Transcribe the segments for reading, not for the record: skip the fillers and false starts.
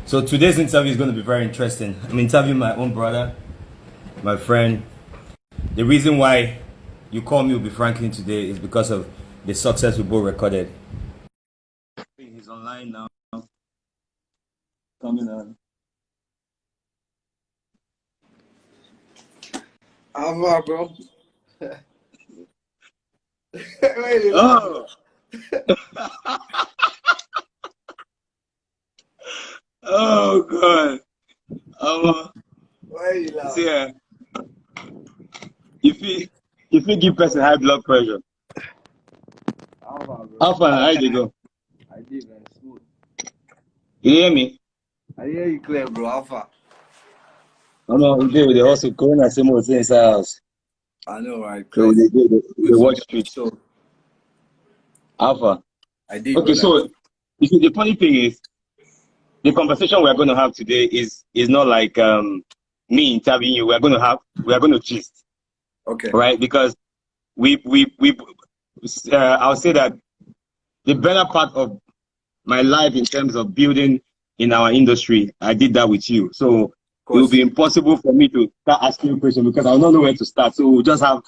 So today's interview is going to be very interesting. I'm interviewing my own brother, my friend. The reason why you call me Ubi Franklin today is because of the success we both recorded. He's online now. Coming on. Alpha, bro. Wait, Oh, oh God. why you laugh? See, if you give person high blood pressure, Alpha, bro. how far how they go? I did, man. Smooth. You hear me? I hear you clear, bro. Alpha. Oh no, they also corona same old thing inside house. I know, right? So Crazy. they Good to watch meet you. street. So, Alpha. I did, Okay, brother. so you see, the funny thing is, the conversation we are going to have today is not like me interviewing you. We are going to gist, Okay. right? Because we I'll say that the better part of my life in terms of building in our industry, I did that with you. So Of it will course. be impossible for me to start asking you questions because I will not know where to start. So we'll just have,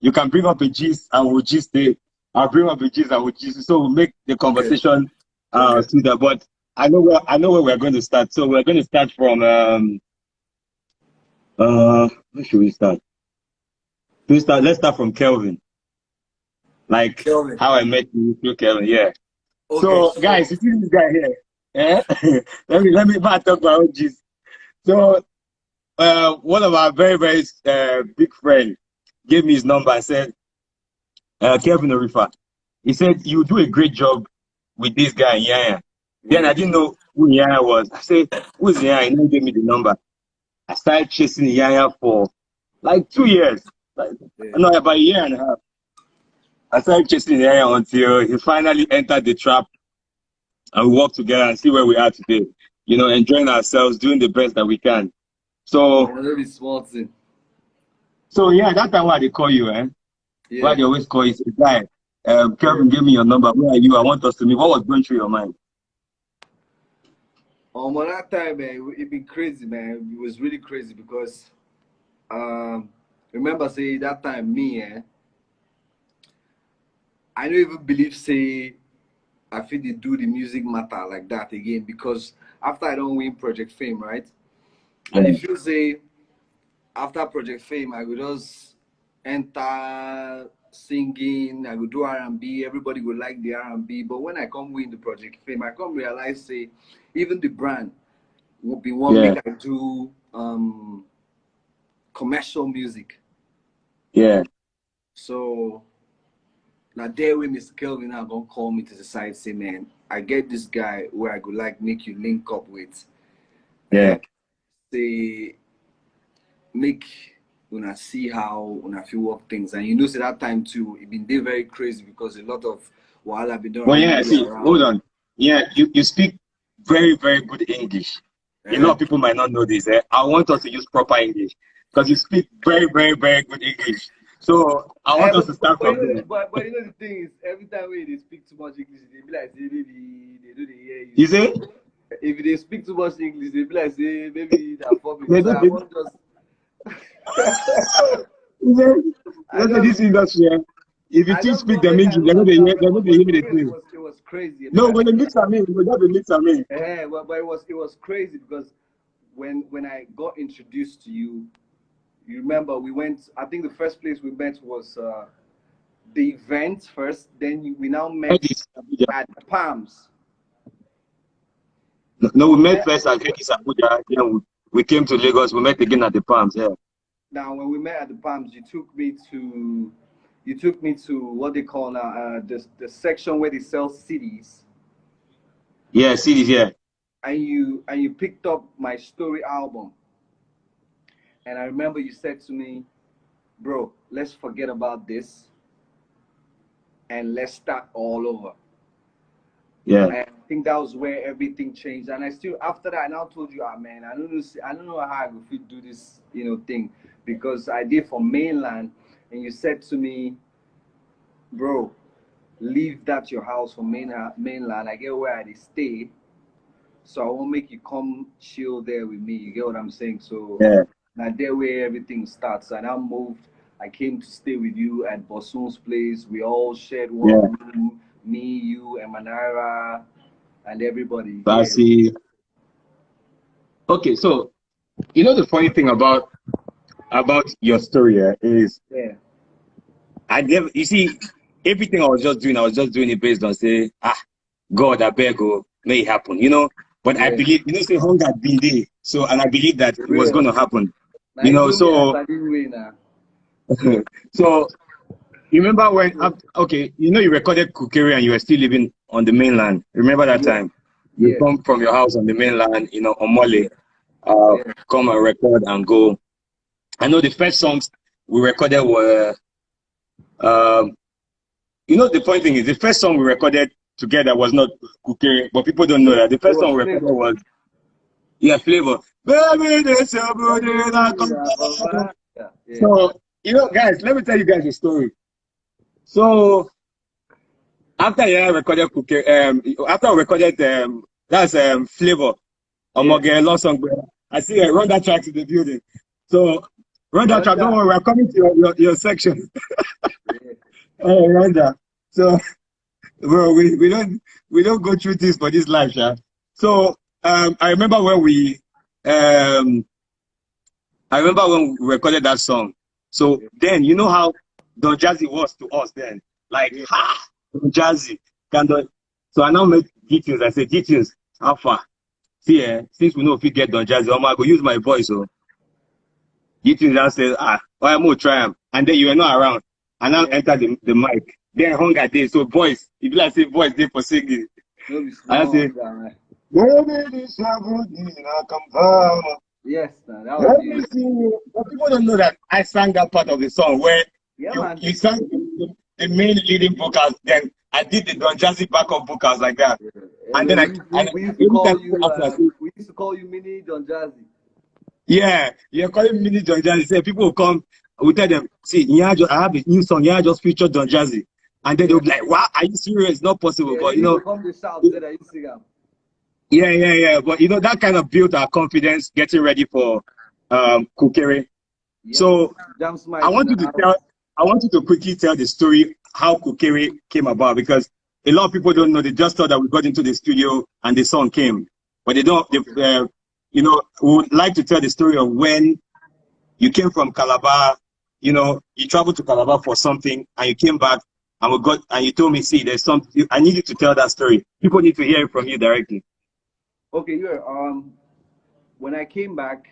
you can bring up a gist and we'll gist it. I'll bring up a gist and we'll gist it. So we'll make the Okay. conversation Okay. smoother. But I know where we're going to start. So we're going to start from where should we start? Let's start from Kelvin. Like Kelvin. how I met you through Kelvin, yeah. Okay. So So, guys, you see this guy here. Eh? let me talk about gist. So one of our very big friend gave me his number and said, Kevin Orifa. He said, you do a great job with this guy, Iyanya. Then yeah. I didn't know who Iyanya was. I said, who's Iyanya? And he gave me the number. I started chasing Iyanya for like 2 years. Like, Yeah. no, about a year and a half. I started chasing Iyanya until he finally entered the trap and we work together and see where we are today. You know, enjoying ourselves, doing the best that we can. I'm So, gonna be small thing. so yeah, that time why they call you, eh? Why Yeah. they always call you, say, guy, Yeah. Kevin, give me your number. Where are you? I want us to meet. What was going through your mind? That time, man, it been crazy, man. It was really crazy because, remember, say that time, me, I don't even believe, say, I feel they do the music matter like that again because after I don't win Project Fame, right? And Yeah, if you say after Project Fame, I would just enter singing, I would do R&B, everybody would like the R&B. But when I come win the Project Fame, I come realize say even the brand would be one yeah, make I do commercial music. yeah, So now there when Mr. Kelvin now gonna call me to the side say, man, I get this guy where I could like make you link up with yeah. and say make una see how una feel work things. And you know, say that time too, it been day very crazy because a lot of wahala been done Well, around yeah, me see, hold around. on. Yeah, you speak very good English. A lot Uh-huh. of people might not know this. Eh? I want us to use proper English because you speak very good English. So I want us to start But, from there. but you know the thing is, every time when they speak too much English, they be like, say maybe they do the hear you. You So see? if they speak too much English, they be like, say maybe they're foreign. They So don't, I they, want just, you say this industry, eh, if you I teach just speak want them make I English, know understand. they're not But hear for the real, thing. it was crazy. Make No, I when they mix them in, we got to mix them in. but it was crazy because when I got introduced to you, you remember we went. I think the first place we met was the event first. Then we now met Edis, Abuja. at the Palms. No, we We met met first at Edis, Abuja. Then we came to Lagos. We met again at the Palms. Yeah. now when we met at the Palms. You took me to what they call now the section where they sell CDs, Yeah, see this here. and you picked up my story album. And I remember you said to me, "Bro, let's forget about this and let's start all over." Yeah. And I think that was where everything changed. And I still, after that, I now told you, man, I don't know how I could do this, thing, because I did for mainland, and you said to me, "Bro, leave that your house for mainland. I get where I stay, So I won't make you come chill there with me. You get what I'm saying? So Yeah, now there where everything starts. And I moved. I came to stay with you at Bosun's place. We all shared one yeah. room. Me, you, and Manara, and everybody. So I Yeah, see. Okay, so you know the funny thing about your story is yeah, I never. You see, everything I was just doing it based on say, God, I beg, oh, may it happen. You know, but I yeah. believe, say hunger been there. So, and I believe that For it was going real. to happen. Now You know, even me, I so started way now. so you remember when? Okay, you know, you recorded Kukeri and you were still living on the mainland. Remember that Yeah, time? You yeah, come from your house on the mainland, you know, on Mole, yeah, yeah. come and record and go. I know the first songs we recorded were, um, you know, the funny thing is the first song we recorded together was not Kukeri, but people don't know that the It first was song we recorded flavor. was Flavor. Baby, this your booty, like Yeah, yeah, so, you know, guys, let me tell you guys a story. So after recorded after I recorded that's Flavor yeah. Omoge Love Song, I see run that track to the building. So run that track. Don't Randa. worry, we're coming to your section. Yeah. Run that. So bro, we don't go through this for this life, yeah. So I remember when um we recorded that song. So Yeah. then you know how Don Jazzy was to us then. Like, Yeah. ha, Don Jazzy. Can Don... So I now make details. I say, details, how far? See, since we know if we get Don Jazzy, I go use my voice. So details now says, I'm gonna try him. And then you were not around. And now Yeah. enter the mic. Then hunger day. So voice, if you like say voice day for singing. No be And I small say, man. baby, this your booty, I come Yes, man. That was let me it. see you. But people don't know that I sang that part of the song where Yeah, you man. you sang the main leading vocals. Then I did the Don Jazzy backup vocals like that. Yeah. And Well, then we used to every time call people you ask me, I say, we used to call you Mini Don Jazzy. yeah, you're calling me Don Jazzy. Say people will come, we tell them, see, I have a new song. Yeah, just featured Don Jazzy, and then they'll Yeah. be like, wow, are you serious? It's not possible. Yeah, But then you you know, go come to shout, say that you sing am. yeah. But you know, that kind of built our confidence getting ready for Kukere. Yes. So Jam I Smite in want the you to tell, house. I want you to quickly tell the story how Kukere came about because a lot of people don't know. They just thought that we got into the studio and the song came, but they don't. Okay. You know, we would like to tell the story of when you came from Calabar. You know, you traveled to Calabar for something and you came back and we got and you told me, see, there's something. I need you to tell that story. People need to hear it from you directly. Okay, yeah. When I came back,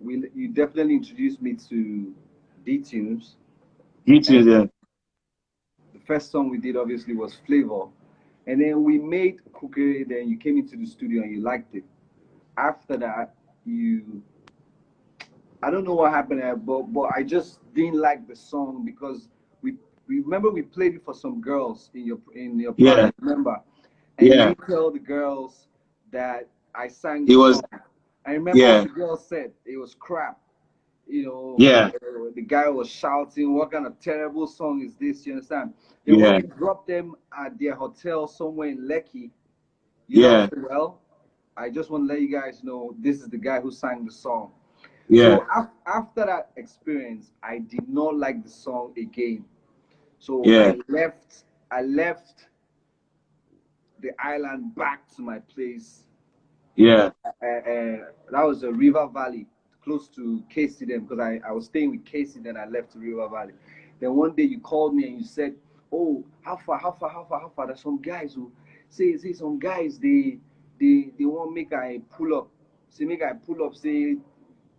you definitely introduced me to D Tunes, You and too, then. the first song we did obviously was Flavor, and then we made Cookie. Then you came into the studio and you liked it. After that, you I don't know what happened there, but I just didn't like the song because we we remember we played it for some girls in your Yeah, project, remember? And you yeah. didn't tell the girls that I sang the It was, song. I remember what yeah, the girls said. It was crap. You know, yeah, the guy was shouting, "What kind of terrible song is this?" You understand? Then when yeah, we dropped them at their hotel somewhere in Lekki, you now yeah, say, "Well, I just want to let you guys know this is the guy who sang the song." yeah, So after that experience, I did not like the song again. So yeah, I left the island back to my place. yeah. That was a River Valley, close to KC then, because I was staying with KC. Then I left to River Valley. Then one day you called me and you said, "Oh, how far? There's some guys who say some guys they want make I pull up. Say make I pull up. Say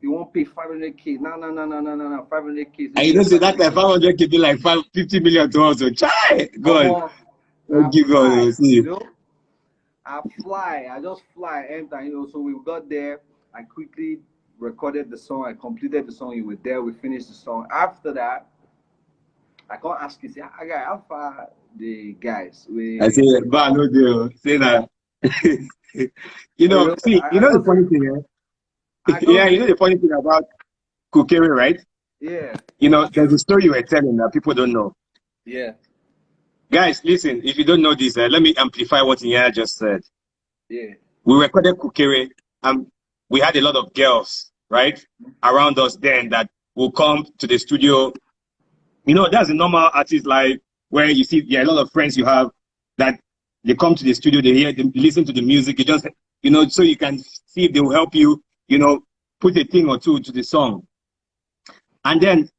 they won't pay 500K. No, 500K. Say And make you I know, pay say that time 500K. 500 could be like 50 million to us. So try God. Omo, God give fly, us. See. I fly, I just fly, enter, So we got there. I quickly recorded the song. I completed the song. You were there. We finished the song. After that, I can't ask you, say, I got how far the guys. I say, We, bah, no deal. Say that. See, you I know the just say, funny thing, I yeah, just you say, know the funny thing about Kukere, right? yeah, You know, there's a story you were telling that people don't know. yeah, Guys, listen, if you don't know this, let me amplify what Iyanya just said. Yeah. We recorded Kukere, and we had a lot of girls, right, around us then that will come to the studio. You know, that's a normal artist life where you see, yeah, a lot of friends you have that they come to the studio, they hear, they listen to the music, you just, you know, so you can see if they will help you, you know, put a thing or two to the song. And then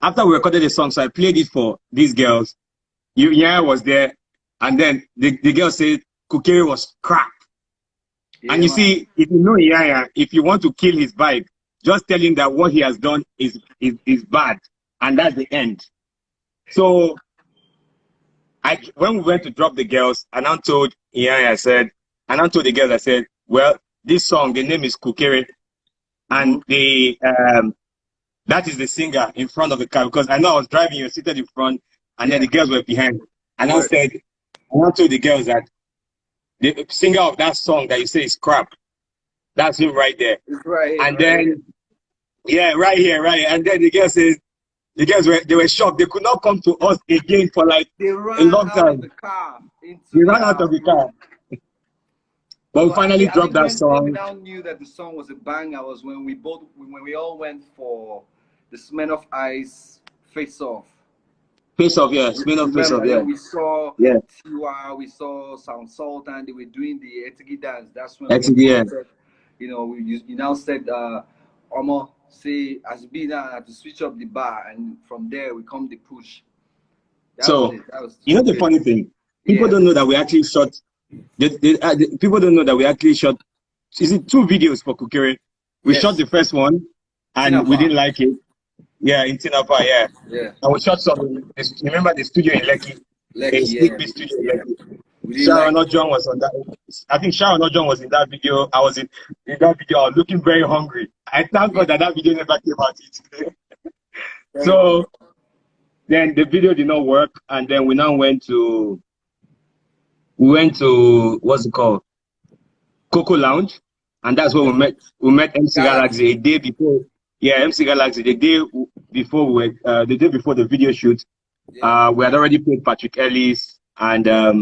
after we recorded the song, so I played it for these girls. Iyanya was there, and then the girl said Kukere was crap. And Yeah, you man. see, if you know Iyanya, if you want to kill his vibe, just tell him that what he has done is bad, and that's the end. So when we went to drop the girls, and I told Iyanya, I said, and I told the girls, I said, well, this song, the name is Kukere, Mm-hmm. and that is the singer in front of the car because I know I was driving, you were seated in front, and then Yeah. the girls were behind. And I Word. said, and I told the girls that the singer of that song that you say is crap, that's him right there. It's right here, And right here. then, yeah, right here, right here. And then the girls were shocked. They could not come to us again for like They a ran long out of time. the car into We the ran out of the car, room. but we So finally I dropped think that when we song. now knew that the song was a banger was when we all went for the Smen of Ice face off. Face off, yeah. Spin off, face off, Remember, yeah. then we saw Yeah. Tiwa, we saw Sound Sultan, they were doing the Etigi dance. That's when That's we it, now yeah. said, you now said, Omo, say, as be now to switch up the bar, and from there we come the push. That was So, it. That was you know the good. funny thing? People Yeah. don't know that we actually shot, people don't know that we actually shot, is it two videos for Kukere? We shot Yes. the first one and we Tinafa. didn't like it. Yeah, in Tinapa, yeah. Yeah. And we shot some, remember the studio in Lekki? A Lucky, sneak yeah. peek studio in Lekki. We didn't Sharon like it. Ojon was on that. I think Sharon Ojon was in that video. I was in that video. I was looking very hungry. I thank Yeah. God that video never came out. Thank you. So then the video did not work. And then we went to, what's it called? Coco Lounge, and that's where Yeah. we met MC Galaxy a Galaxy. day before. Yeah, MC Galaxy the day before the video shoot. Yeah. We had already played Patrick Ellis, and Yeah.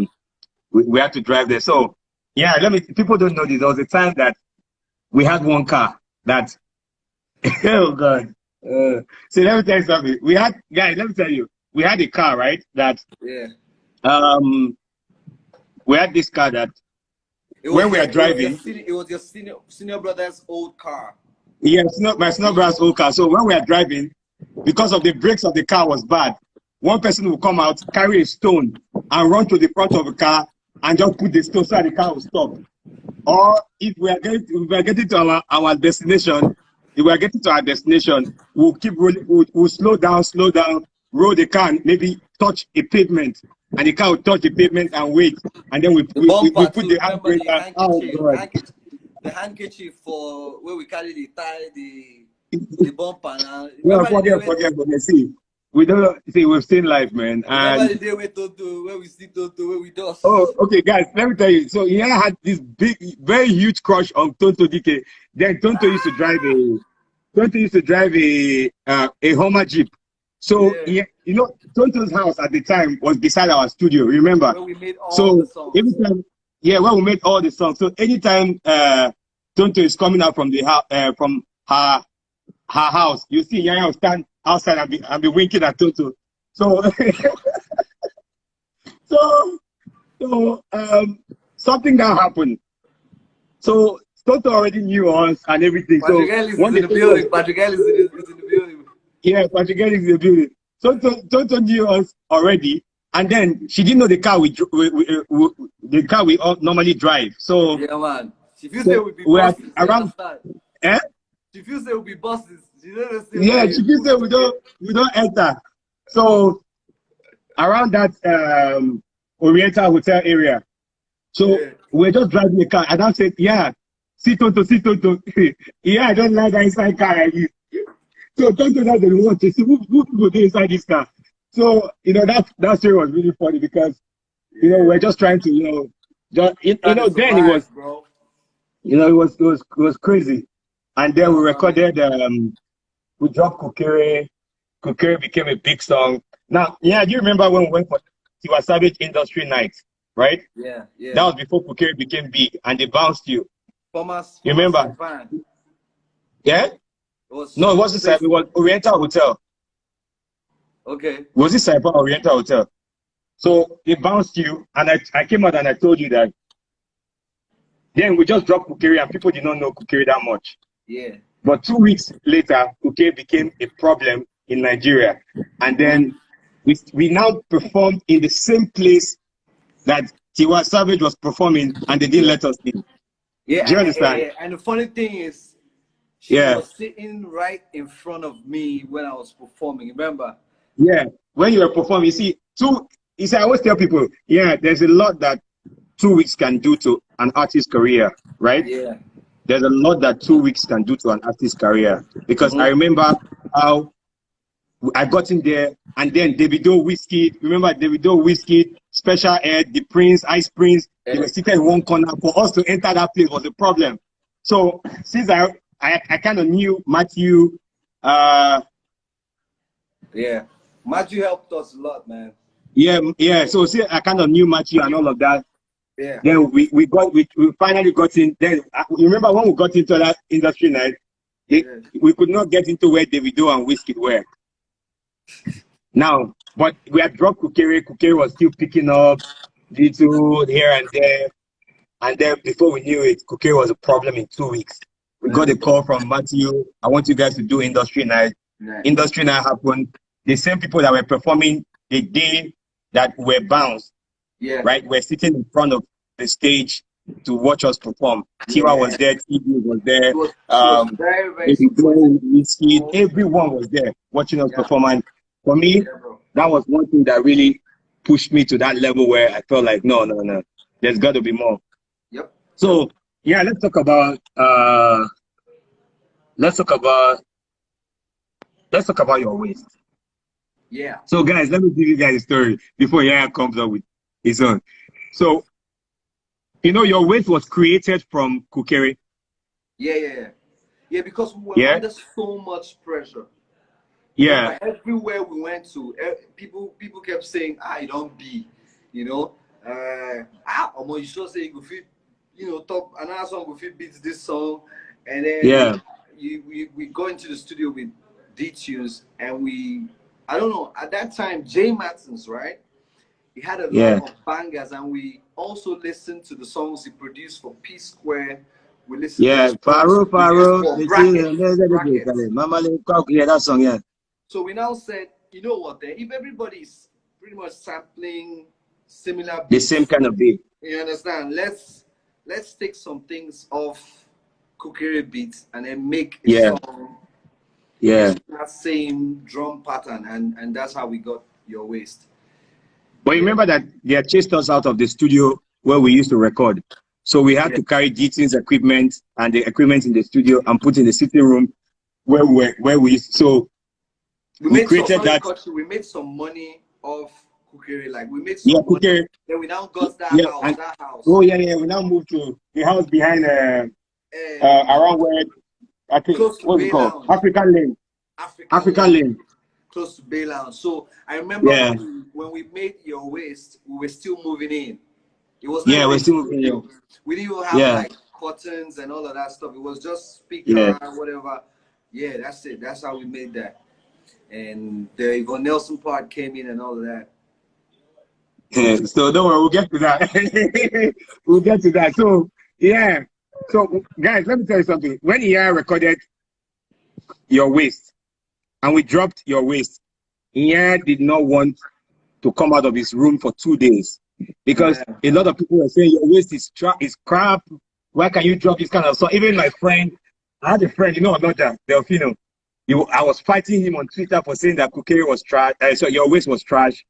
we had to drive there. So yeah, people don't know this. There was a time that we had one car that oh god. So let me tell you something. We had guys. Let me tell you, we had a car right that Yeah. um we had this car that when we are driving. It was your senior brother's old car. Yeah, my snow brass old car. So when we are driving, because of the brakes of the car was bad, one person will come out, carry a stone, and run to the front of the car and just put the stone so that the car will stop. Or if we are getting to our destination, if we are getting to our destination, we'll keep rolling, we'll slow down, roll the car, and maybe touch a pavement, and the car will touch the pavement and wait, and then The bumper we put too. the Remember handbrake the and oh handkerchief, god. the handkerchief for where we carry the tie the bumper. Now Yeah, remember the day forget. See, we don't see. We've seen life, man. remember And the day we Toto where we see Toto where we oh, dust. okay, guys, let me tell you. So he had this big, very huge crush on Tonto DK. Then Tonto used to drive a Hummer Jeep. So Yeah, you know, Tonto's house at the time was beside our studio. Remember? where we made all the So every songs. time, yeah, when we made all the songs. So anytime Tonto is coming out from the house, from her house, you see Yaya will stand outside and be winking at Toto. So, so, so, something that happened. So Toto already knew us and everything. Patrick So Ellis one is in day the Toto was, building. Patrick Ellis is in the building. yeah, Patrick is in the building. So Toto knew us already, and then she didn't know the car the car we all normally drive. So, Yeah, man. She feels there so will be we're bosses. You around. understand? Eh? She feels there will be bosses. She doesn't say Yeah, where she did say we don't enter. So around that Oriental Hotel area. So Yeah. we're just driving the car, and I said, "Yeah, see Tonto." Yeah, I don't like that inside car like this. So Tonto doesn't want to see who people dey inside this car. So that story was really funny because Yeah. we're just trying to just Trying to then it was survive, bro. it was crazy, and You then we understand me? recorded we dropped Kokere. Kokere became a big song. Now, yeah, do you remember when we went for Tiwa Savage Industry Night? right? Yeah, That yeah. was before Kukere became big, and they bounced you. You Former remember? Saipan. It Yeah. was No, it the wasn't Saipan. place. It was Oriental Hotel. Okay. Was it Saipan or Oriental Hotel? So they bounced you, and I came out and I told you that. Then we just dropped Kukere, and people did not know Kukere that much. Yeah. But 2 weeks later, Kukere became a problem in Nigeria, and Mm-hmm. then we now performed in the same place that Tiwa Savage was performing, and they didn't Yeah. let us in. Yeah, Do you understand? yeah. And the funny thing is, she Yeah, was sitting right in front of me when I was performing. Remember? yeah. When you were performing, you see, you see, I always tell people, yeah, there's a lot that 2 weeks can do to an artist's career, right? Yeah. There's a lot that 2 weeks can do to an artist's career. Because I Mm-hmm. remember how I got in there, and then Davido, Whiskey, remember Davido, Whiskey, Special Ed, The Prince, Ice Prince, they were Yeah. seated in one corner. For us to enter that place was a problem. So since I kind of knew Matthew, uh, Yeah. Matthew helped us a lot, man. yeah. So see, I kind of knew Matthew and all of that. Yeah. Then we finally got in. Then you remember when we got into that industry night, Yeah. we could not get into where Davido and Whiskey were. Now, but we had dropped Kukere. Kukere was still picking up little here and there. And then before we knew it, Kukere was a problem in 2 weeks. We got a Man. call from Matthew. I want you guys to do industry night. Yeah. Industry night happened. The same people that were performing the day that were bounced, Yeah. right, were sitting in front of the stage to watch us perform. Tiwa Yeah. was there, TV was there, She was very, very supportive. Davido, Whiskey, Oh, everyone was there watching us yeah. perform. And for me, Yeah, bro. that was one thing that really pushed me to that level where I felt like, no, no, no, there's got to be more. Yep. Yep. So yeah, let's talk about let's talk about your waist. Yeah. So guys, let me give you guys a story before Yaya comes up with his own. So your waist was created from Kukere. Yeah, yeah, yeah. Yeah, because we were Yeah, under so much pressure. yeah, Remember, everywhere we went to, people kept saying, "Ah, you don't be," you know. Omo, you sure say you go fit, top another song go fit beats this song, and then yeah, we go into the studio with D tunes, and I don't know, at that time Jay Martins, right? He had a lot yeah, of bangers, and we also listened to the songs he produced for P Square. We listened to the yeah. songs he produced Faro, for Brackets. yeah, that song, yeah. So we now said, you know what? Then if everybody's pretty much sampling similar The same beats, kind of beat. you understand? Let's take some things off Kukere beats and then make a Yeah, song yeah. using that same drum pattern, and that's how we got Your Waist. But you Yeah, remember that they had chased us out of the studio where we used to record. So we had yeah. to carry GT's equipment and the equipment in the studio and put in the sitting room where we used. So We we made some created sorry that. cut you. We made some money off Kukere. Like we made Yeah, some money. Kukere. Then we now got that Yeah, house. and That house. oh yeah, yeah. We now moved to the house behind Um, around where I think Close to what's it Bay called? Lounge. African Lane. African African Lane. Lane. Close to Bay Lounge. So I remember Yeah, when we made Your Waist, we were still moving in. It was not yeah. even We're a still moving. studio. We didn't even have Yeah, like curtains and all of that stuff. It was just yeah. speaker, whatever. Yeah, that's it. That's how we made that. And the Yvonne Nelson part came in and all of that. Yeah. So don't worry, we'll get to that. We'll get to that. So yeah. So guys, let me tell you something. When Iya recorded Your Waist and we dropped Your Waist, Iya did not want to come out of his room for 2 days because Man. a lot of people were saying your waist is crap. Why can you drop this kind of song? Even my friend, I had a friend, another Delfino. I was fighting him on Twitter for saying that Kukere was trash. So your waist was trash,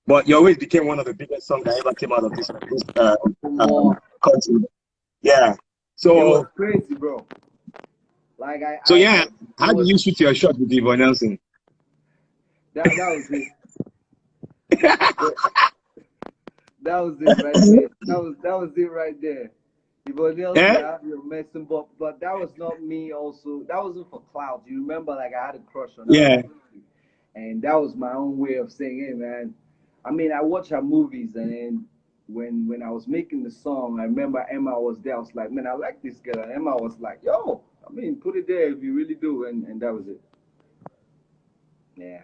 but your waist became one of the biggest songs that ever came out of this Come on. country. Yeah. It was So crazy, bro. Like so yeah, it how did was you shoot your shot with Yvonne Nelson? that was it. That was it right there. That was it right there. Yvonne Nelson, Yeah, I have your messing, but that was not me. Also, that wasn't for clout. You remember, like I had a crush on her, yeah, and that was my own way of saying, "Hey, man." I mean, I watch her movies, and then when I was making the song, I remember Emma was there. I was like, man, I like this girl. And Emma was like, yo, I mean, put it there if you really do. And that was it. Yeah.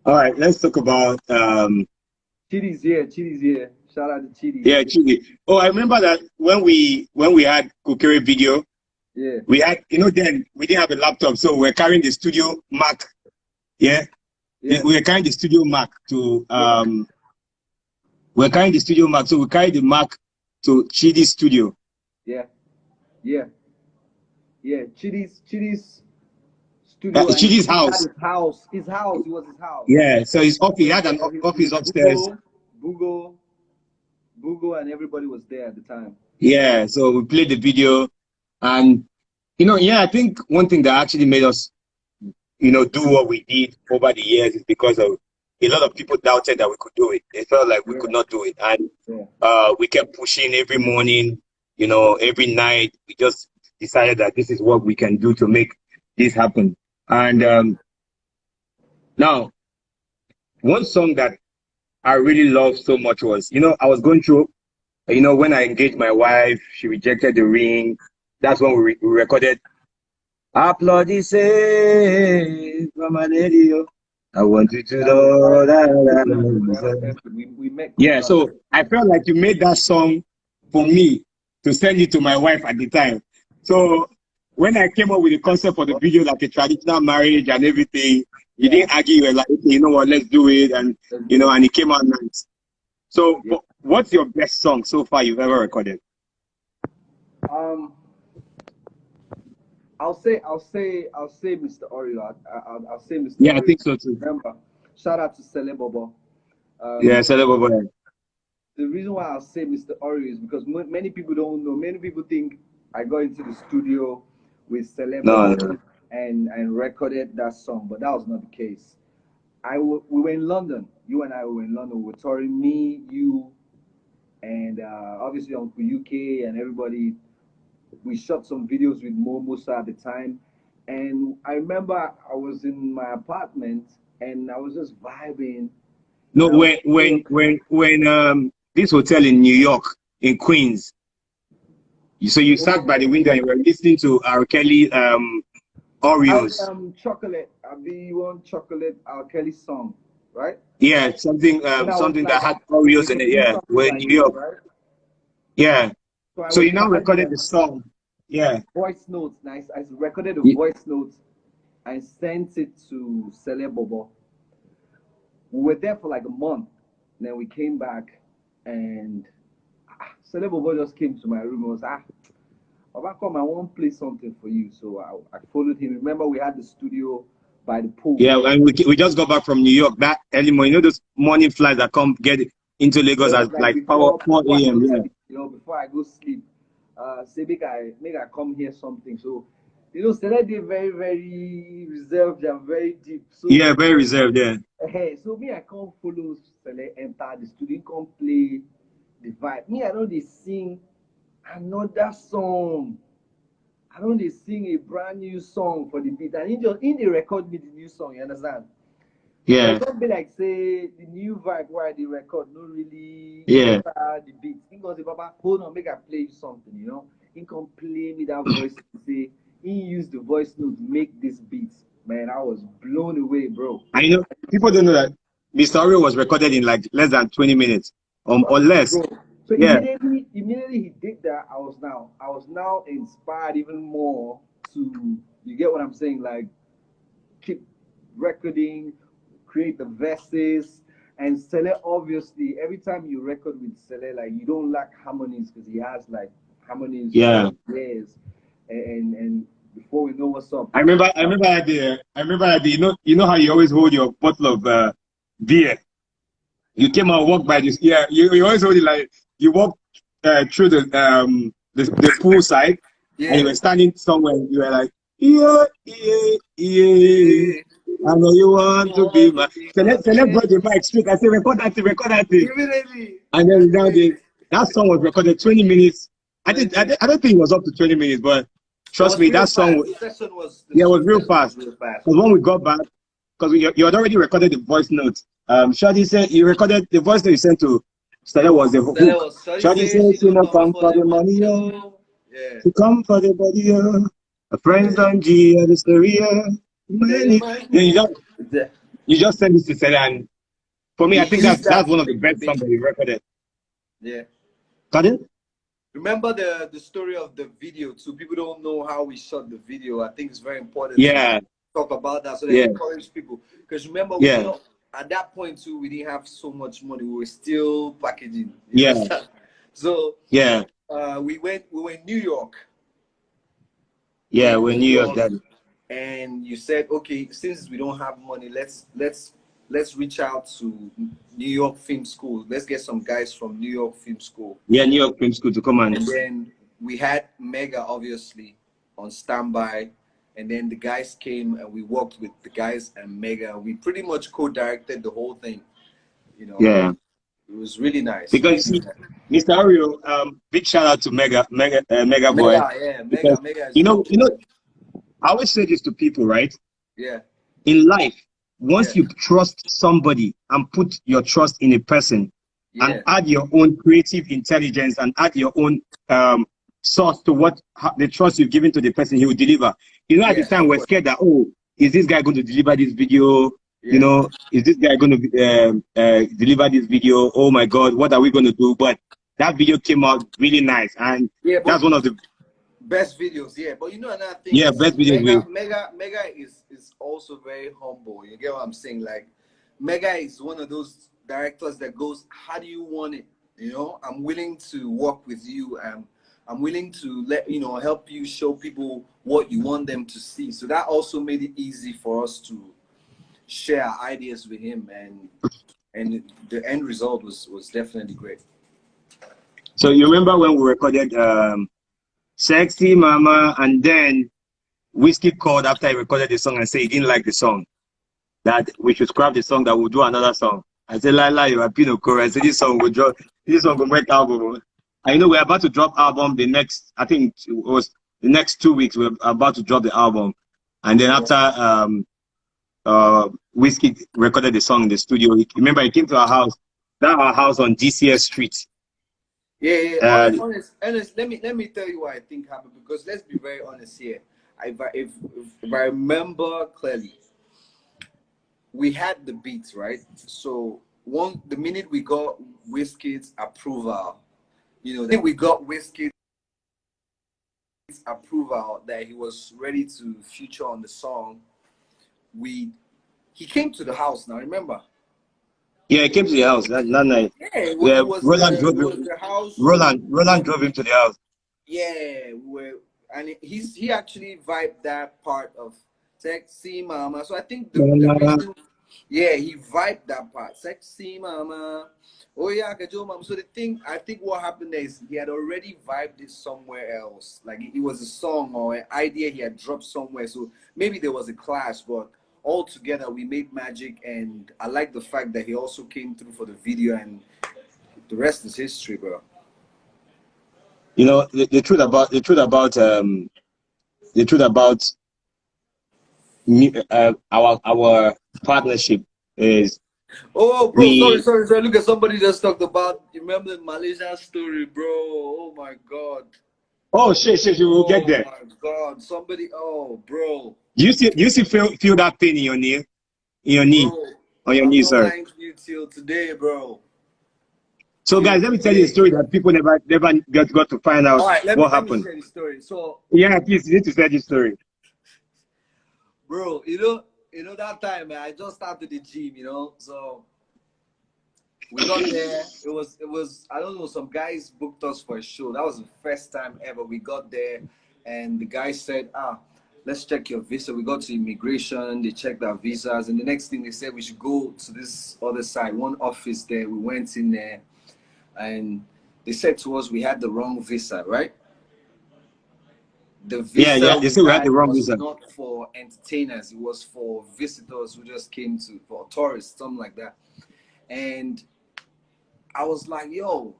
All right, let's talk about Chidi's here. Chidi's here. Shout out to Chidi. yeah, Chidi. Oh, I remember that when we had Kokere video, Yeah. we had, then we didn't have a laptop, so we're carrying the studio Mac. Yeah. Yeah. We were carrying the studio Mac to Yeah. we're carrying the studio Mac, so we carried the Mac to Chidi's studio. Yeah. Yeah. Yeah. Chidi's studio, and Chidi's he had house. his house. His house. It was his house. Yeah, so his office, he had an office upstairs. Bugo, and everybody was there at the time. Yeah, so we played the video, and I think one thing that actually made us, do what we did over the years is because of a lot of people doubted that we could do it. They felt like we could not do it, and we kept pushing every morning, every night. We just decided that this is what we can do to make this happen. And now, one song that I really loved so much was, I was going through, when I engaged my wife, she rejected the ring. That's when we recorded Applaudi say from my radio. I want you to know that. We met. Yeah, so I felt like you made that song for me to send it to my wife at the time. So when I came up with the concept for the video, like a traditional marriage and everything, you didn't argue. You were like, okay, you know what, let's do it. And, and it came out nice. So what's your best song so far you've ever recorded? I'll say Mr. Oreo. I'll say Mr. Yeah, Oreo. I think so too. Remember, shout out to Sele Bobo. Yeah, Sele Bobo. The reason why I'll say Mr. Oreo is because many people don't know. Many people think I got into the studio with Sele Bobo and recorded that song, but that was not the case. We were in London. You and I were in London. We were touring, me, you, and obviously Uncle UK and everybody. We shot some videos with Mo Musa at the time, and I remember I was in my apartment and I was just vibing. No, when this hotel in New York, in Queens, so you sat by the window and you were listening to R. Kelly Oreos. Chocolate. I want chocolate. R. Kelly song, right? Yeah, something that had Oreos in it. Yeah, we're in New York. Right? Yeah. So you now recorded the song. Yeah. Voice notes. Nice. I recorded the voice notes and sent it to Sele Bobo. We were there for like a month. Then we came back and Sele Bobo just came to my room and was Baba, come, I want to play something for you. So I followed him. Remember, we had the studio by the pool. Yeah, and we just got back from New York that early morning. You know those morning flights that come get into Lagos at like 4 a.m. Yeah. Before I go sleep, say make I come hear something. So, Sele dey very, very reserved and very deep. So yeah, very reserved. Yeah. Hey, so me I can't follow Sele enter the studio, can't play the vibe. Me I know they sing another song. I know they sing a brand new song for the beat, and in the record me the new song. You understand? Yeah. Don't be like say the new vibe where they record no really the beat. He goes, Baba, hold on, make I play you something. He can play me that voice to say he used the voice note to make this beat. Man, I was blown away, bro. I people don't know that Mr. Oreo was recorded in like less than 20 minutes, or less. Bro. So immediately he did that. I was now inspired even more to, you get what I'm saying? Like keep recording, create the verses, and Sele obviously every time you record with Sele, like you don't lack harmonies because he has like harmonies. Yeah. Years, and before we know what's up. I remember that day. You know how you always hold your bottle of beer. You came and walked by this. Yeah, you always hold it like you walk through the pool side, and you were standing somewhere. And you were like, yeah. I know you want to be my. So let's brought the mic straight. I said, record that thing. Immediately. And then that song was recorded 20 minutes. I don't think it was up to 20 minutes, but trust me, that song was real fast. Because when we got back, because you had already recorded the voice note. Shadi said you recorded the voice note you sent to So that was the So that hook. was Shorty Shorty says she says she don't no come come for for the the money, money, yo. Yeah, she come for the body, Her friends yeah. on G and the story, Say the money. Then money. Yeah. you just send this to Sarah, and for me, He I think used that's that to one of the make the best songs beat. that he recorded. Yeah. Pardon? Remember the story of the video too. People don't know how we shot the video. I think it's very important to Yeah, talk about that so that yeah, encourage people. Because remember, we did yeah, not at that point too. We didn't have so much money. We were still packaging. You yeah, understand? So yeah, we were in New York. We were yeah. in When New New York, York, that and you said, okay, since we don't have money, let's reach out to New York Film School. Let's get some guys from New York Film School. yeah, New York Film School to come and And then we had Mega obviously on standby. And then the guys came and we worked with the guys and Mega. We pretty much co-directed the whole thing. You know, yeah. it was really nice. It Because was you really see, nice. Mr. Oreo, big shout out to Mega Boy, Mega, yeah, because Mega is dope, you know, man. I always say this to people, right? Yeah, In life, yeah, once you trust somebody and put your trust in a person and yeah, add your own creative intelligence and add your own um, source to the trust you've given to the person, he will deliver. You know, at the yeah, time, of we're course. scared that, oh, is this guy going to deliver this video? You Yeah, know, is this guy going to deliver this video? Oh my God, what are we going to do? But that video came out really nice. And yeah, that's but one of the, best videos, yeah. But you know another thing yeah, is best videos we, Mega is also very humble. You get what I'm saying? Like Mega is one of those directors that goes, how do you want it? You know, I'm willing to work with you. I'm willing to help you show people what you want them to see. So that also made it easy for us to share ideas with him, and the end result was definitely great. so you remember when we recorded Sexy Mama, and then Whiskey called after he recorded the song and said he didn't like the song, that we should scrap the song, that we'll do another song. I said, Lila, you are Pino Core. I said, this song will make album. I know we're about to drop album I think it was the next 2 weeks, we're about to drop the album. And then Yeah. after Whiskey recorded the song in the studio, remember he came to our house, our house on DCS Street. Yeah, yeah. Uh, Honest. Let me tell you what I think happened, because let's be very honest here. If I remember clearly, we had the beats right. So the minute we got Wizkid's approval, we got Wizkid's approval that he was ready to feature on the song. We He came to the house. Now remember, yeah, he came to the house that night. yeah, Yeah, it was the house Roland drove him to the house. Yeah, and he actually vibed that part of "Sexy Mama." So I think the reason, yeah, he vibed that part, "Sexy Mama." Oh yeah, Kajo Mama. So the thing, I think what happened there is he had already vibed it somewhere else. Like it was a song or an idea he had dropped somewhere. So maybe there was a clash, but all together we made magic. And I like the fact that he also came through for the video, and the rest is history, bro. You know, the truth about our partnership is Oh, bro, sorry, we. sorry, sorry. Look at somebody just talked about. You remember the Malaysian story, bro? Oh my god. Oh shit, we'll get Oh there. my god. Somebody. Oh, bro, You see feel that pain in your knee, bro. on your I'm knee, not sorry. lying to you till today, bro. So Till guys, let me tell you a today. story that people never got to find All out right, what let me happened. share the story. So, Yeah, please, you need to tell this story. bro, that time, man, I just started the gym, so we got there. It was I don't know, some guys booked us for a show. That was the first time ever we got there, and the guy said, let's check your visa. We got to immigration, they checked our visas, and the next thing they said we should go to this other side, one office there. We went in there, and they said to us we had the wrong visa, right? The Yeah, visa yeah, they we say we had the had wrong was visa. not for entertainers, it was for visitors who just came for tourists, something like that. And I was like, yo,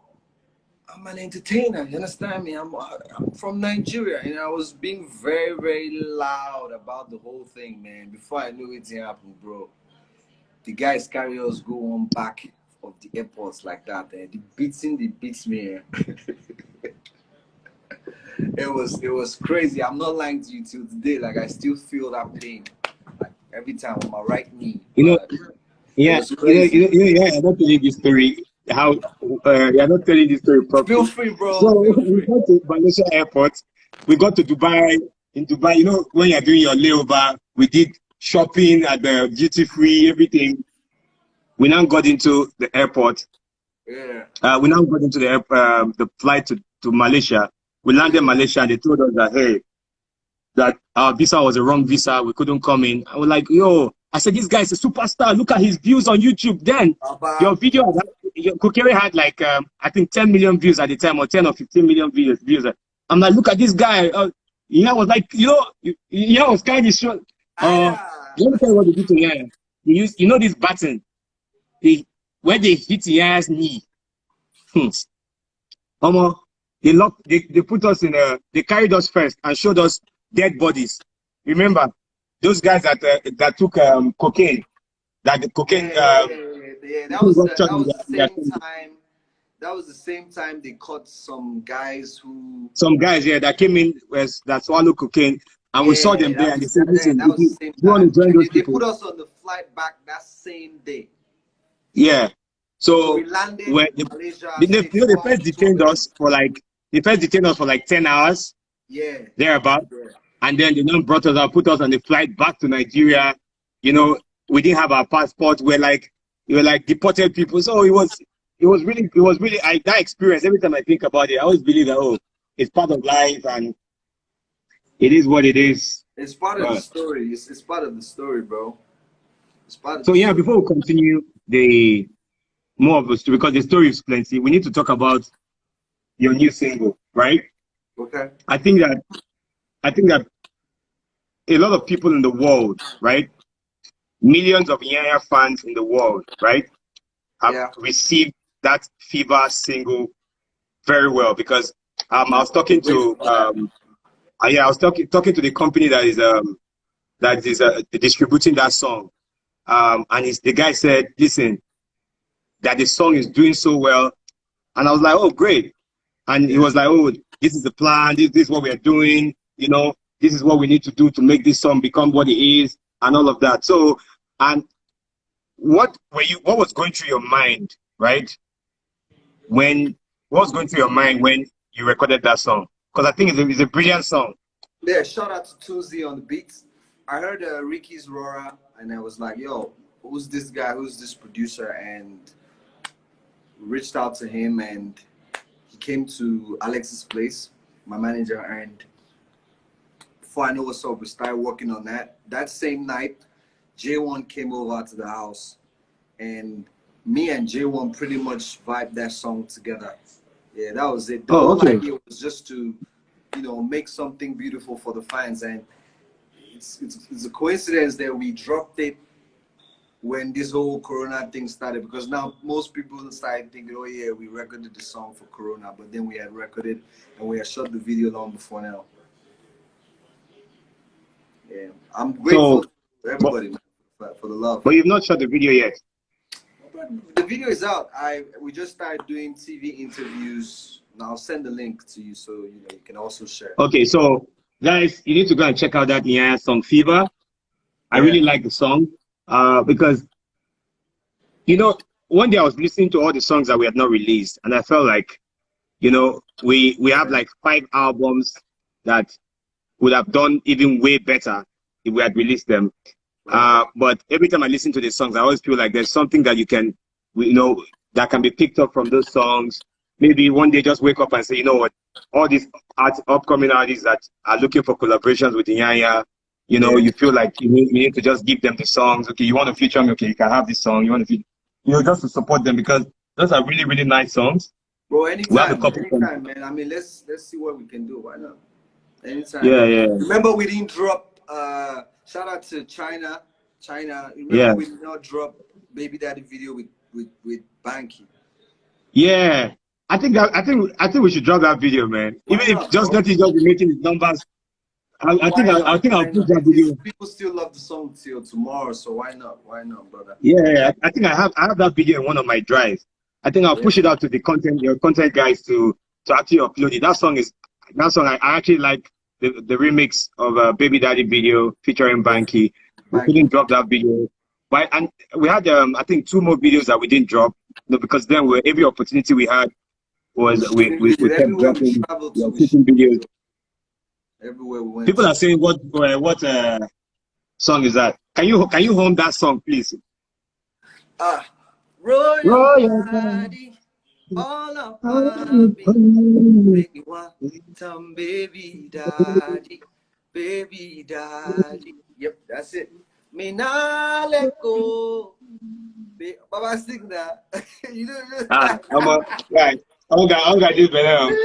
I'm an entertainer. You understand me? I'm from Nigeria, and I was being very, very loud about the whole thing, man. Before I knew it happened, bro. The guys carry us go on back of the airports like that. The beats me. It was crazy. I'm not lying to you till today. Like I still feel that pain, like every time on my right knee. You know, But it yeah, was crazy. yeah, I'm not telling this story how you're not telling this story Feel properly. free, bro. So Feel we free. got to Malaysia airport, we got to Dubai. In Dubai, you know, when you're doing your layover, we did shopping at the duty free, everything. We now got into the airport. Yeah. We now got into the flight to Malaysia. We landed in Yeah. Malaysia and they told us that, hey, that our visa was a wrong visa. We couldn't come in. I was like, yo, I said, this guy is a superstar. Look at his views on YouTube. Then your About video, your Kokere had like, I think 10 million views at the time, or 10 or 15 million views. I'm like, look at this guy. Yeah, was like, yeah, was kind of short. Uh, ah, let me tell you what they did to Yaya. They use, this button. They, when they hit Yaya's knee, hmm, they locked, they put us in they carried us first and showed us dead bodies. Remember, those guys that took cocaine, that the cocaine, yeah. That cocaine was got the shot that in was the their same tummy. time. That was the same time they caught some guys who. Some guys, yeah, that came in that swallowed cocaine, and we saw them Yeah, there, and they said, listen, that was the same do you want time, to join and those they people? put us on the flight back that same day. Yeah. So we So landed when in Malaysia, they, say they 12, first detained 12 a.m. us for like 10 hours Yeah, thereabout. yeah. And then they then brought us out, put us on the flight back to Nigeria. You know, we didn't have our passport. We were like deported people. So it was really that experience. Every time I think about it, I always believe that, oh, it's part of life and it is what it is. It's part of the Uh, story. It's part of the story, bro. It's part of so the yeah, story. before we continue the more of the story, because the story is plenty, we need to talk about your new single, right? Okay. I think that I think that a lot of people in the world, right? Millions of Iyanya fans in the world, right, have Yeah. received that Fever single very well because I was We're talking grateful to for that. yeah, I was talking to the company that is distributing that song, and the guy said, listen, that the song is doing so well, and I was like, oh, great, and he Yeah. was like, oh, this is the plan, this is what we are doing, this is what we need to do to make this song become what it is, and all of that. So, and what was going through your mind, right? When what was going through your mind when you recorded that song? Because I think it's a brilliant song. Yeah. Shout out to Tuesday on the beats. I heard Ricky's Rora, and I was like, "Yo, who's this guy? Who's this producer?" And reached out to him, and he came to Alex's place, my manager, and before I know what's up, we started working on that. That same night, J1 came over to the house, and me and J1 pretty much vibed that song together. Yeah, that was it. The Oh, whole okay. idea was just to, make something beautiful for the fans, and it's a coincidence that we dropped it when this whole Corona thing started, because now most people started thinking, oh yeah, we recorded the song for Corona, but then we had recorded and we had shot the video long before now. Yeah, I'm grateful So, to but everybody, man, for the love. but you've not shot the video yet. But the video is out. We just started doing TV interviews. Now I'll send the link to you so you can also share. Okay, so guys, you need to go and check out that Iyanya song Fever. I Yeah, really like the song because one day I was listening to all the songs that we had not released, and I felt like we have yeah, like 5 albums that would have done even way better if we had released them. right. But every time I listen to the songs, I always feel like there's something that you know, that can be picked up from those songs. Maybe one day just wake up and say, you know what, all these upcoming artists that are looking for collaborations with Iyanya, Yeah, you feel like you need to just give them the songs. Okay, you want to feature me? Okay, you can have this song. You want to feature, just to support them because those are really, really nice songs. bro. We have a Anytime, couple songs. anytime, man. I mean, let's see what we can do. Why not? Anytime. Yeah, yeah, Remember, we didn't drop. Shout out to China. China. Remember, yeah. we did not drop Baby Daddy video with Banky. Yeah, I think we should drop that video, man. Why Even if not, just bro? let it just be making the numbers. Why I not? think I'll Why push not? that It's video. people still love the song till tomorrow, so why not? Why not, brother? Yeah, I think I have that video in one of my drives. I think I'll Yeah, push it out to the content your content guys to actually upload it. That song I actually like the remix of Baby Daddy video featuring yeah. Banky. We Thank you. couldn't drop that video, but and we had I think two more videos that we didn't drop. No, because then every opportunity we had was Shooting we videos kept everywhere we dropping, travel we to. are We shoot shooting videos. videos everywhere we went People to. are saying what song is that? Can you hum that song, please? Ah, roll your Royal body all up on me. Make me want some baby daddy. Yep, that's it. Me nah let go. Baba sing that. You know. Ah, I'm a right. I'm gonna do better.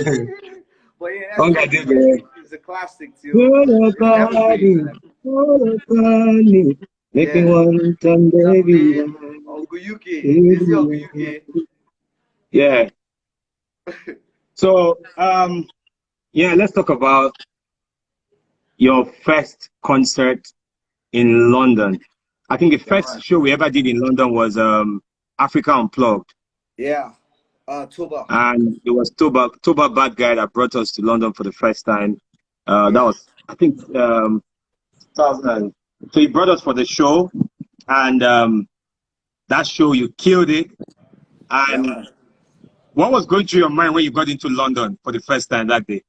But yeah, that I'm gonna song do is better. it's a classic too. Royal It's evergreen, man. royal body, make me Yeah. want some Some baby. baby. Uncle UK. They say Uncle UK. Yeah. So yeah, let's talk about your first concert in London. I think the Yeah, first man. show we ever did in London was Africa Unplugged. Yeah. Toba. And it was Toba Bad Guy that brought us to London for the first time. That Yeah. was, I think, 2000. So he brought us for the show, and that show you killed it. Yeah, And man. what was going through your mind when you got into London for the first time that day?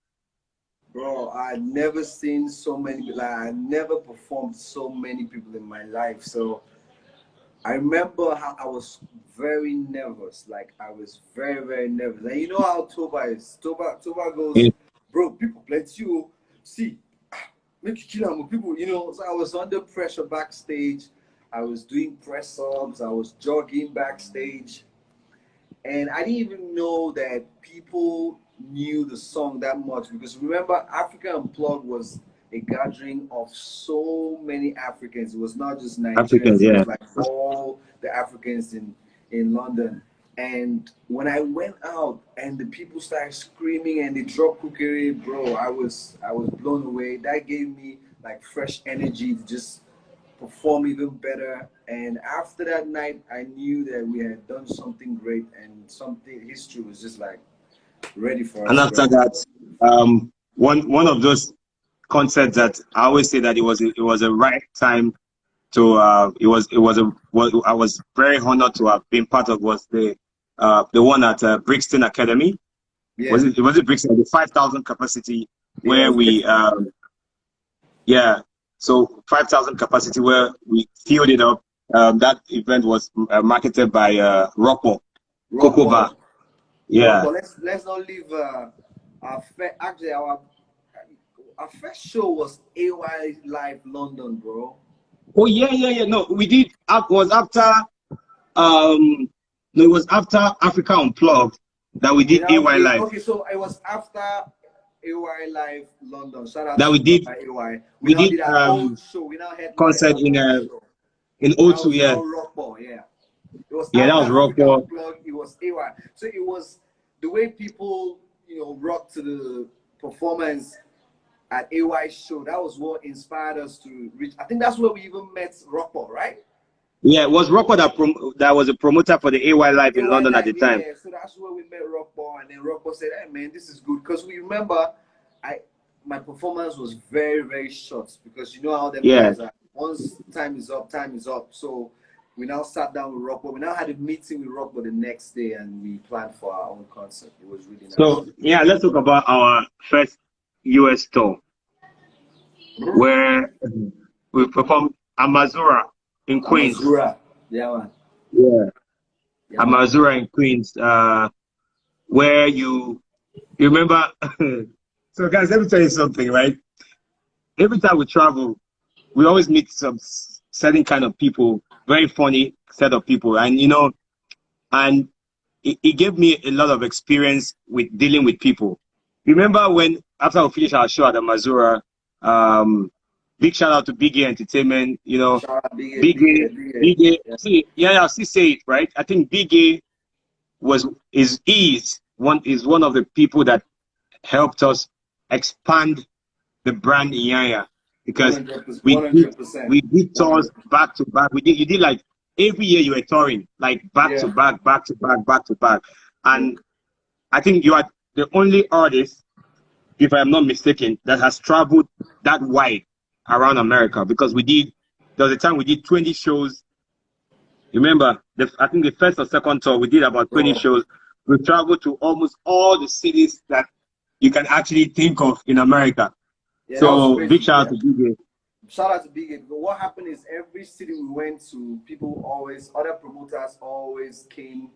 Bro, I never seen so many, like, I never performed so many people in my life. So I remember how I was very nervous. Like, I was very, very nervous. And you know how Toba is. Toba goes, Yeah. bro, people plenty you. See, make you kill them. People, so I was under pressure backstage. I was doing press ups. I was jogging backstage. And I didn't even know that people knew the song that much because remember, Africa Unplugged was a gathering of so many Africans. It was not just Africans, Nigerians, it yeah. was like all the Africans in London. And when I went out and the people started screaming and they dropped cookery, bro, I was blown away. That gave me like fresh energy to just perform even better. And after that night, I knew that we had done something great and something history was just like ready for And us, after bro. that, one of those concerts that I always say that it was a right time to it was a what I was very honored to have been part of was the one at Brixton Academy. Yeah, Was it Brixton, the 5,000 capacity yeah, it where was we Brixton. yeah, so 5,000 capacity where we filled it up. That event was marketed by Rockwell Cocoa Bar. Rockball, Yeah. Rockball. Let's not leave. Actually, our first show was AY Live London, bro. Oh yeah. No, we did. Was after um no, it was after Africa Unplugged that we We did now AY did Live. okay. So it was after AY Live London. Shout out That to AY. We we now did did our own show. We now headlined concert our own show. in That O2, was yeah. now Rockball, yeah. It was Yeah, that after was Africa Rockwell. Unplugged, it was AY. So it was the way people, rock to the performance at AY show. That was what inspired us to reach. I think that's where we even met Rockball, right? Yeah, it was Rockwell that was a promoter for the AY Live in AY London at Live, the time. yeah. So that's where we met Rockball, and then Rockball said, "Hey man, this is good." Because we remember, I my performance was very very short because you know how them Yeah. guys are. Once time is up, time is up. So we now sat down with Rockwell. We now had a meeting with Rockwell the next day, and we planned for our own concert. It was really nice. So yeah, let's talk about our first US tour where we performed Amazura in Queens. Amazura, yeah man, Yeah. yeah man. Amazura in Queens, where you remember. So guys, let me tell you something, right? Every time we travel, we always meet some certain kind of people, very funny set of people, and and it gave me a lot of experience with dealing with people. Remember when after we finished our show at the Mazura, big shout out to Big A Entertainment, Shout out Big A, Big Big A, A, Big A. Big A. Yeah. See, yeah, I still say it right. I think Big A is one of the people that helped us expand the brand Iyanya because 100%, we did 100%, we did tours 100. back to back. We did you did like every year you were touring like back to Yeah, back, back to back, back to back, yeah. and I think you are the only artist, if I'm not mistaken, that has traveled that wide around America because we did. There was a time we did 20 shows. Remember, I think the first or second tour we did about 20 Bro. shows. We traveled to almost all the cities that you can actually think of in America. Yeah, that was So big crazy. shout out Yeah. to DJ. Shout out to Big Eight. But what happened is every city we went to, people always, other promoters always came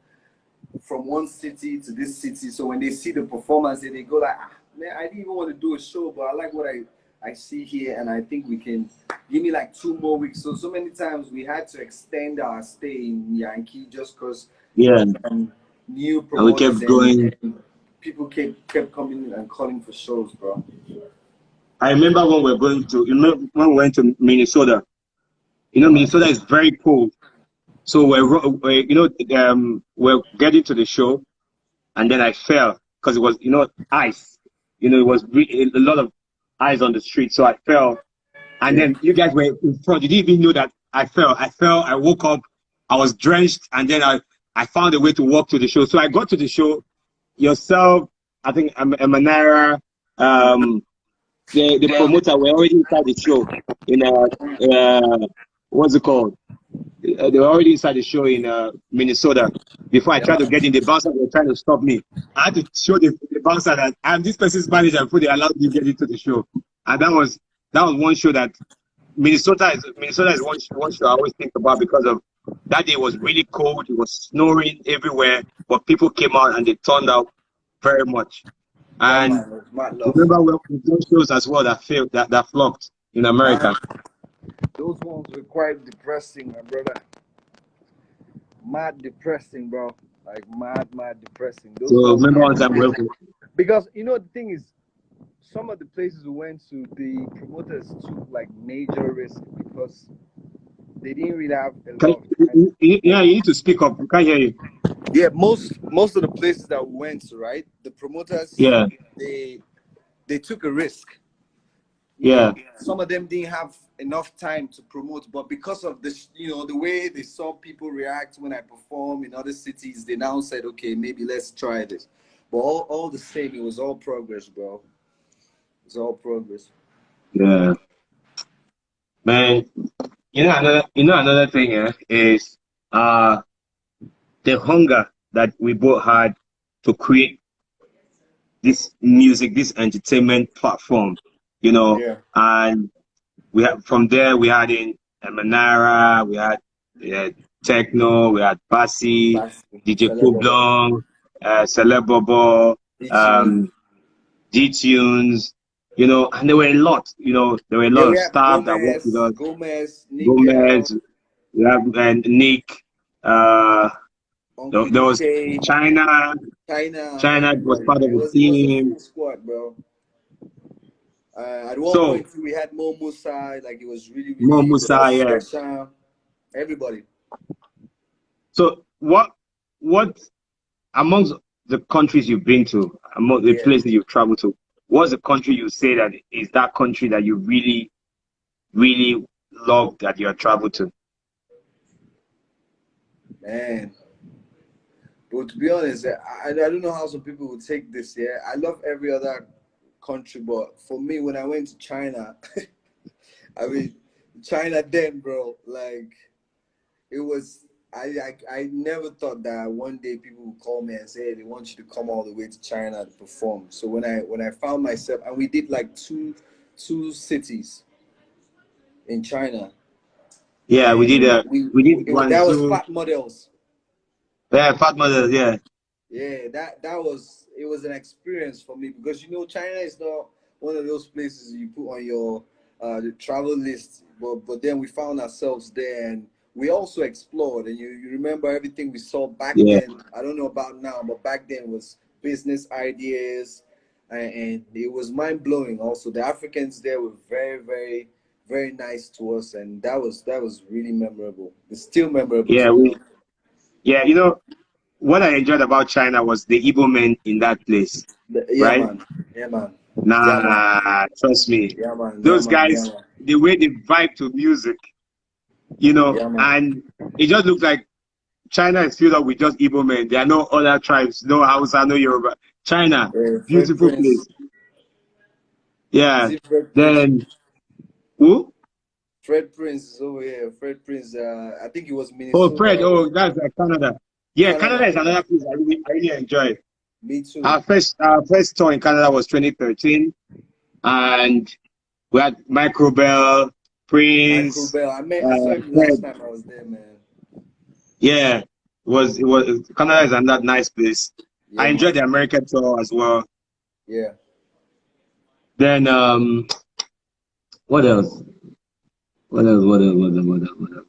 from one city to this city. So when they see the performance, they go like, ah, man, I didn't even want to do a show, but I like what I see here, and I think we can give me like 2 more weeks. So many times we had to extend our stay in Yankee just because Yeah, new and we promoters kept going. and people kept coming and calling for shows, bro. I remember when we were going to, you know, when we went to Minnesota. You Yeah, know, man. Minnesota is very cold. So we're getting to the show, and then I fell because it was, ice. It was a lot of ice on the street. So I fell, and Yeah. then you guys were in front. You didn't even know that I fell. I fell. I woke up. I was drenched, and then I found a way to walk to the show. So I got to the show. Yourself, I think, Manara, um, the promoter were already inside the show in what's it called? They were already inside the show in Minnesota. Before I Yeah, tried to man. get in, the bouncer were trying to stop me. I had to show the bouncer that I'm this person's manager before they allowed me to get into the show. And that was one show that Minnesota is one show I always think about because of that day was really cold. It was snowing everywhere, but people came out and they turned out very much. Yeah, And man. Mad love. remember we've done shows as well that failed that flopped in Man, America. those ones were quite depressing, my brother. Mad depressing, bro. Like mad depressing. So Those ones remember one time because the thing is, some of the places we went to, the promoters took like major risk because they didn't really have a can, lot of time. yeah, you need to speak up. We can't hear you. Yeah, most of the places that we went to, right? The promoters Yeah, they they took a risk. yeah, Some of them didn't have enough time to promote, but because of this, the way they saw people react when I perform in other cities, they now said, okay, maybe let's try this. But all the same, it was all progress, bro. It's all progress. yeah. Man, another thing is uh the hunger that we both had to create this music, this entertainment platform, Yeah. and we had from there we had in Manara, we had Techno, we had Bassi, That's DJ Celebaba. Kublong, Celebobo, Beach. um, G Tunes, and there were a lot, there were a Yeah, lot we of have staff that worked with us. Gomez, Nickel, Gomez, we have and Nick, uh, Uncle there was DK, China. China, China was everybody, part of man. the It was a team. full squad, bro. At one So point we had Mo Musa, like it was really, Mo really Musa, yeah. special. Everybody. So what amongst the countries you've been to, among the Yeah, places you've traveled to, what's the country you say that is that country that you really, really love that you have traveled to? man. But to be honest, I don't know how some people would take this. Yeah, I love every other country, but for me, when I went to China, I mean, China then, bro, like it was. I never thought that one day people would call me and say, hey, they want you to come all the way to China to perform. So when I found myself, and we did like two cities in China, Yeah, we did and we did that was Guangzhou. Fat Models. Yeah, Fat Mother, yeah. Yeah, that was it was an experience for me because China is not one of those places you put on your the travel list. But then we found ourselves there and we also explored. And you remember everything we saw back Yeah. then. I don't know about now, but back then was business ideas, and it was mind blowing. Also, the Africans there were very very nice to us, and that was really memorable. It's still memorable Yeah, till now. yeah, what I enjoyed about China was the Igbo men in that place, Yeah, right? man. Yeah, man. Yeah, man. Nah, trust me. Yeah, man. Yeah, Those man. Yeah, guys, man. the way they vibe to music, Yeah, man. and it just looks like China is filled up with just Igbo men. There are no other tribes, no Hausa, no Yoruba. China, Fred beautiful Prince. place. Is Yeah. it Fred Prince? Then who? Fred Prince is over here. Fred Prince. I think it was Oh, Minnesota. Fred. Oh, that's Canada. Yeah, Canada Canada. is Yeah. another place I really enjoy. Me too. Our first tour in Canada was 2013, and we had Michael Bell, Michael Prince, Bell. I saw him last Fred. time I was there, man. Yeah, it was Canada is another nice place. Yeah, I enjoyed the man. American tour as well. Yeah. Then what else? What else? What else? What else? What else? What else?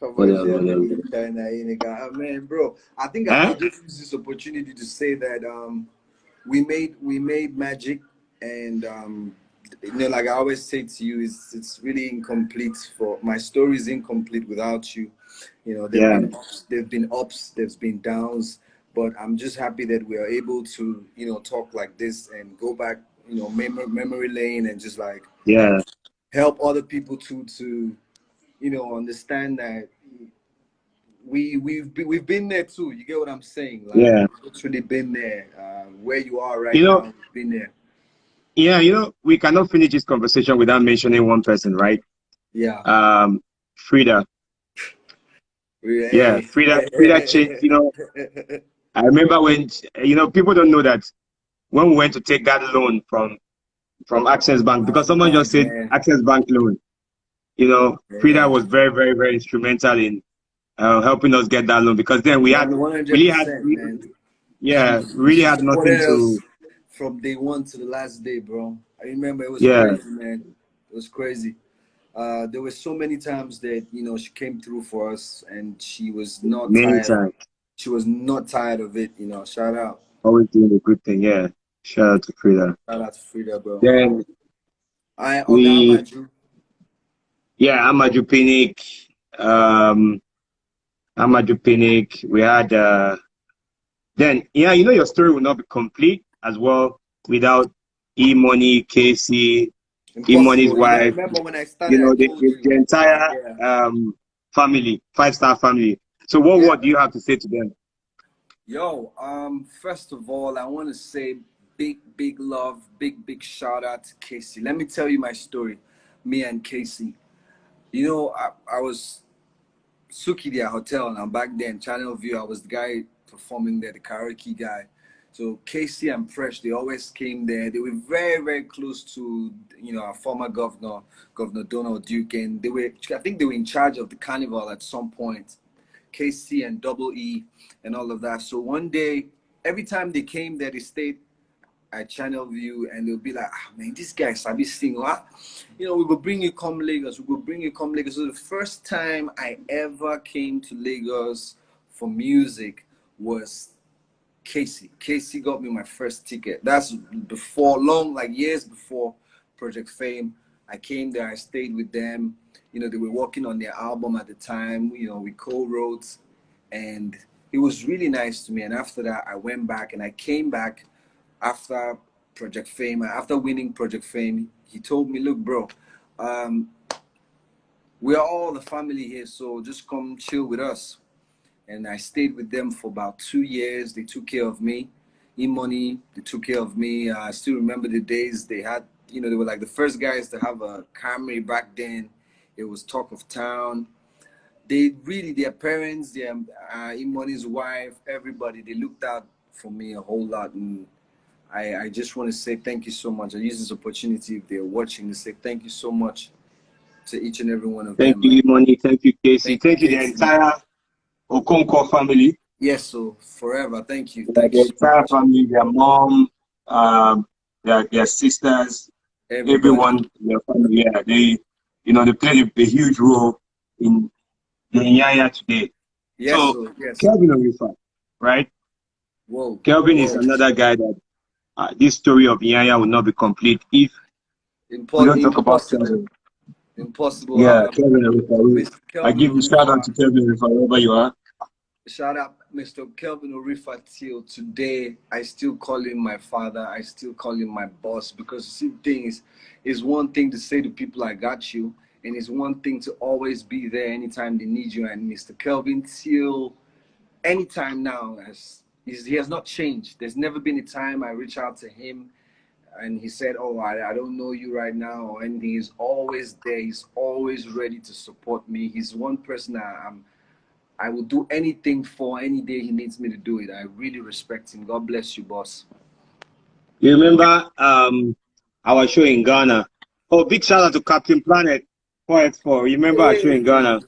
What Cover else? What else? Germany, China, Inika. Man, bro. I think Huh? I'll just use this opportunity to say that we made magic, and like I always say to you, it's really incomplete. For my story is incomplete without you. There've Yeah, been ups, there've been ups, there's been downs, but I'm just happy that we are able to talk like this and go back memory lane, and just like yeah, help other people to understand that we've been there too. You get what I'm saying? Like yeah. we've literally been there. Where you are right You know, now, we've been there. yeah, we cannot finish this conversation without mentioning one person, right? Yeah. Um, Frida. Yeah, Hey. Frida changed. I remember when people don't know that when we went to take that loan from Access Bank, because Access someone just Bank, said man. Access Bank loan. Frida Yeah. was very, very, very instrumental in helping us get that loan, because then we had One hundred really had percent, man. yeah, She really had nothing supported us to. from day one to the last day, bro. I remember it was Yeah, crazy, man. It was crazy. There were so many times that she came through for us, and she was not many tired. times. She was not tired of it. Shout out, Always doing a good thing. Yeah, shout out to Frida. shout out to Frida, bro. Then I we, Oga yeah, Amaju Pinnick, um, Amaju Pinnick. We had then, yeah, your story will not be complete as well without E Money, Casey, E Money's Impossible. wife. Remember when I started, I told The you. entire Yeah. family, 5-star family. So, what Yeah. word do you have to say to them? Yo, first of all, I want to say big, big love, big shout out to Casey. Let me tell you my story. Me and Casey. I was Suki their hotel now back then, Channel View. I was the guy performing there, the karaoke guy. So Casey and Fresh, they always came there. They were very, very close to our former Governor Donald Duke, and I think they were in charge of the carnival at some point. KC and Double E and all of that. So one day, every time they came there, they stayed at Channel View, and they'll be like, man, this guy Sabi sing. What? We will bring you come Lagos. We will bring you come Lagos. So the first time I ever came to Lagos for music was Casey. Casey got me my first ticket. That's before, long, like years before Project Fame. I came there, I stayed with them. They were working on their album at the time. We co-wrote, and it was really nice to me. And after that, I went back, and I came back after Project Fame. After winning Project Fame, he told me, look, bro, um, we are all the family here, so just come chill with us. And I stayed with them for about 2 years. They took care of me. E-Money, they took care of me. I still remember the days they had, they were like the first guys to have a Camry back then. It was talk of town. They really, their parents, their E-Money's wife, everybody, they looked out for me a whole lot. And I just want to say thank you so much. I use this opportunity, if they're watching, to say thank you so much to each and every one of Thank them, you, man. E Money. Thank you, Casey. Thank you, Thank you, the Casey. entire Okonkwo family. Yes, so forever. Thank you. Thank you The so entire much. family, their mom, their sisters, Everybody. everyone, their family. Yeah, they played a huge role in the Iyanya today. Yes, So, so yes. Kelvin Orifa, right? Whoa, Kelvin is whoa. another guy that this story of Iyanya will not be complete if we don't talk about Impossible. Kelvin. Impossible. Yeah, Kelvin Orifa. Mr. I Kelvin give you shout out Orifa. to Kelvin Orifa wherever you are. Shout out Mr. Kelvin Orifa till today. I still call him my father. I still call him my boss because the thing is one thing to say to people I got you, and it's one thing to always be there anytime they need you. And Mr. Kelvin till anytime now he has not changed. There's never been a time I reach out to him and he said, "Oh, I don't know you right now," or anything. He's always there. He's always ready to support me. He's one person I will do anything for any day he needs me to do it. I really respect him. God bless you, boss. You remember our show in Ghana? Oh, big shout out to Captain Planet 4x4. You remember our show in Hey, Ghana?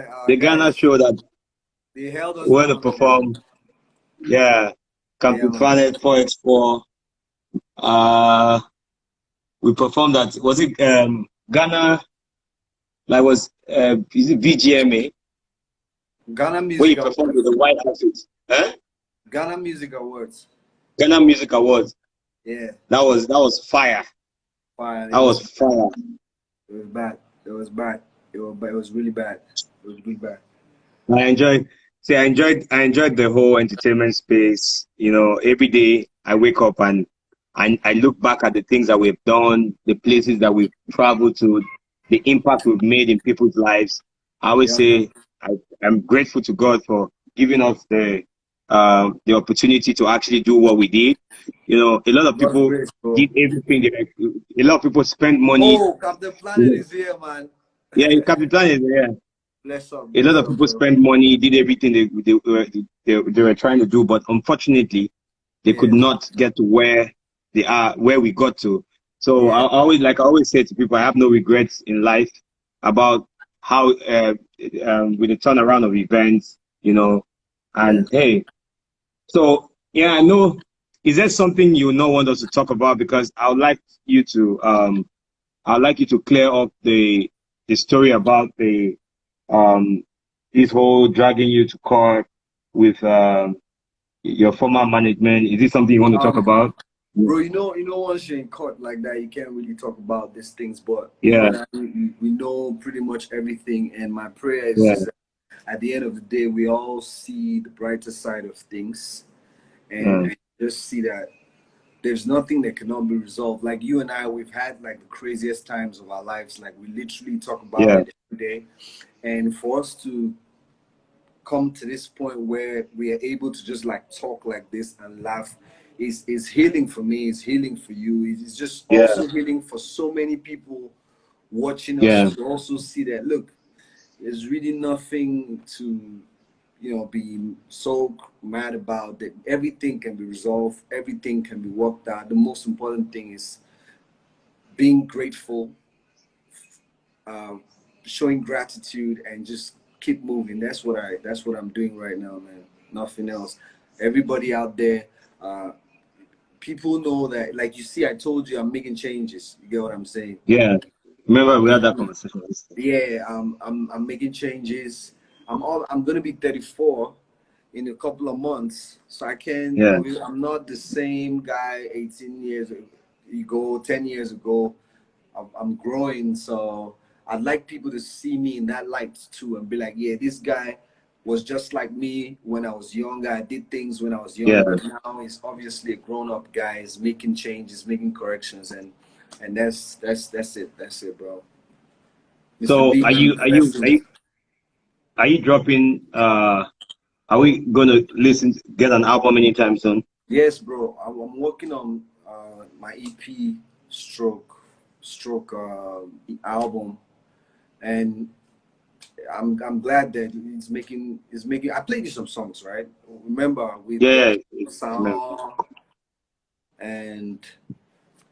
our The Ghana guys, show that they held us where to down, man. perform. Yeah. Yeah, Captain man. Planet 4x4. Uh we performed that. Was it Ghana, like, was is it VGMA? Ghana Where you Music performed with Awards. the white outfit. Huh? Ghana Music Awards. Ghana Music Awards. Yeah, That was fire. fine. That was fire. It was bad. It was bad. It was really bad. It was really bad. I enjoyed. See, I enjoyed the whole entertainment space. Every day I wake up and I look back at the things that we've done, the places that we've traveled to, the impact we've made in people's lives. I always Yeah, man. say I'm grateful to God for giving us the opportunity to actually do what we did. A lot of God's people grace, bro. did everything. A lot of people spend money. Oh, Captain Planet is here, man. Yeah, Capitan is there. A lot Bless of up, people bro. spend money, did everything they were trying to do, but unfortunately, they could Yeah, not get to where we got to. So yeah, I always say to people, I have no regrets in life about how with the turnaround of events. yeah. And hey, so yeah, I know. Is there something you not want us to talk about? Because I'd like you to clear up the story about the um this whole dragging you to court with your former management. Is this something you want to talk Um, about? Bro, once you're in court like that, you can't really talk about these things. But you Yeah, and I, we know pretty much everything. And my prayer is yeah, just that at the end of the day, we all see the brighter side of things yeah, and just see that there's nothing that cannot be resolved. Like you and I, we've had like the craziest times of our lives. Like we literally talk about yeah, it every day. And for us to come to this point where we are able to just like talk like this and laugh is healing for me, is healing for you. It's just yeah, also healing for so many people watching us yeah, to also see that look, there's really nothing to be so mad about, that everything can be resolved, everything can be worked out. The most important thing is being grateful, um, showing gratitude, and just keep moving. That's what I'm doing right now, man. Nothing else. Everybody out there, uh, people know that. Like you see, I told you I'm making changes. You get what I'm saying? yeah. Remember I'm we had that making, conversation this time. yeah, I'm making changes. I'm gonna be 34 in a couple of months, so I can Yeah, obviously I'm not the same guy 18 years ago, 10 years ago. I'm growing, so I'd like people to see me in that light too and be like, yeah, this guy was just like me when I was younger. I did things when I was yeah. younger. Now he's obviously a grown-up guy. He's making changes, making corrections, and that's it. That's it, bro. Mr. So B, are man, you the are you best in are it. you are you dropping? Are we gonna get an album anytime soon? Yes, bro. I'm working on my EP stroke album, and I'm glad that it's making. I played you some songs, right? Remember with Yeah, yeah. sound, and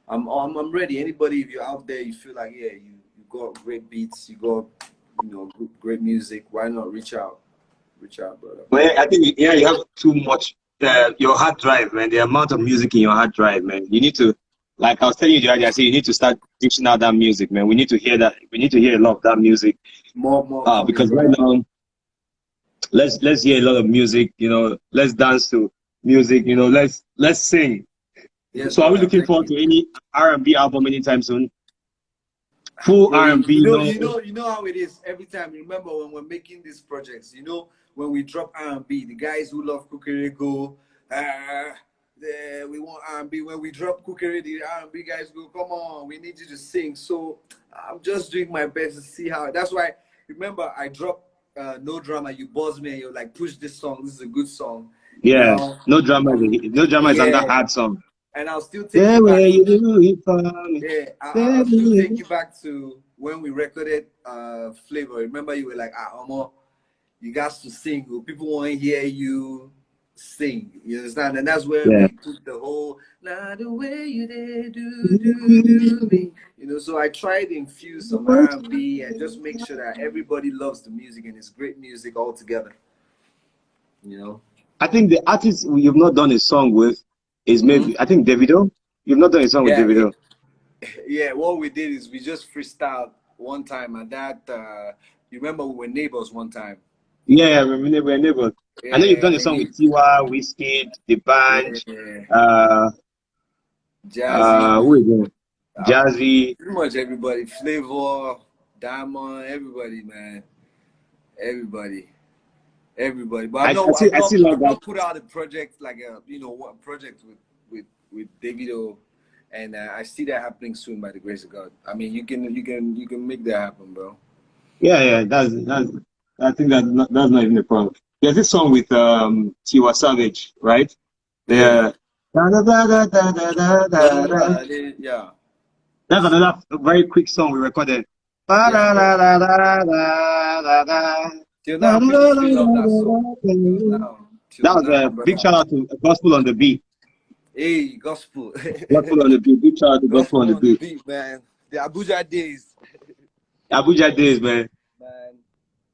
I'm ready. Anybody, if you're out there, you feel like yeah, you got great beats, you got great music. Why not reach out, brother? Well, I think you have too much. Your hard drive, man. The amount of music in your hard drive, man. You need to, like I was telling you the other day, I said you need to start dishing out that music, man. We need to hear that. We need to hear a lot of that music. More coming, Because right bro. now, let's hear a lot of music. Let's dance to music. Let's sing. Yes, So, are we brother. looking Thank forward you. to any R&B album anytime soon? Full Bro, R&B, no. you know how it is every time. Remember when we're making these projects, you know, when we drop R&B, the guys who love Cookery go, we want R&B. When we drop Cookery, the R&B guys go, come on, we need you to sing. So I'm just doing my best to see how. That's why, remember, I dropped No Drama, you buzzed me, and you're like, push this song, this is a good song. Yeah, Now, no drama. No drama is another yeah, hard song. and I'll still take The you back. way you do it for me. Yeah, I'll still take Baby. you back to when we recorded Flavor. Remember, you were like, Omo, you got to sing. People want to hear you sing. You understand? And that's where Yeah. we took the whole, nah, the way you did, do me. You know, so I tried to infuse some R&B and just make sure that everybody loves the music and it's great music all together. You know? I think the artist you've not done a song with is Mm-hmm. maybe, I think Davido. You've not done a song with Yeah, yeah, Davido. yeah. What we did is we just freestyled one time, and that you remember we were neighbors one time. Yeah, we're neighbors. I know you've Yeah, done a song with Tiwa, Wizkid, The Band, yeah. uh, Jazzy, who is it? uh, Jazzy. pretty much everybody. Flavor, Diamond, everybody, man. Everybody, everybody. But I see like I've that. not put out a project like a one project with Davido, and I see that happening soon by the grace of God. I mean, you can make that happen, bro. Yeah, yeah, I think that's not even a problem. There's this song with Tiwa Savage, right? Yeah. The da da da da da da da da. Yeah. That's another very quick song we recorded. Da Yes, da bro. da da da da da da. Till Da now, da people da still love that song. da Till da. now, till That was now, a big brother. shout out to Gospel on the Beat. Hey, gospel. Gospel on the Beat. Big shout out to Gospel on Gospel the on the Beat. beat, man. The Abuja days, Abuja days, man. man.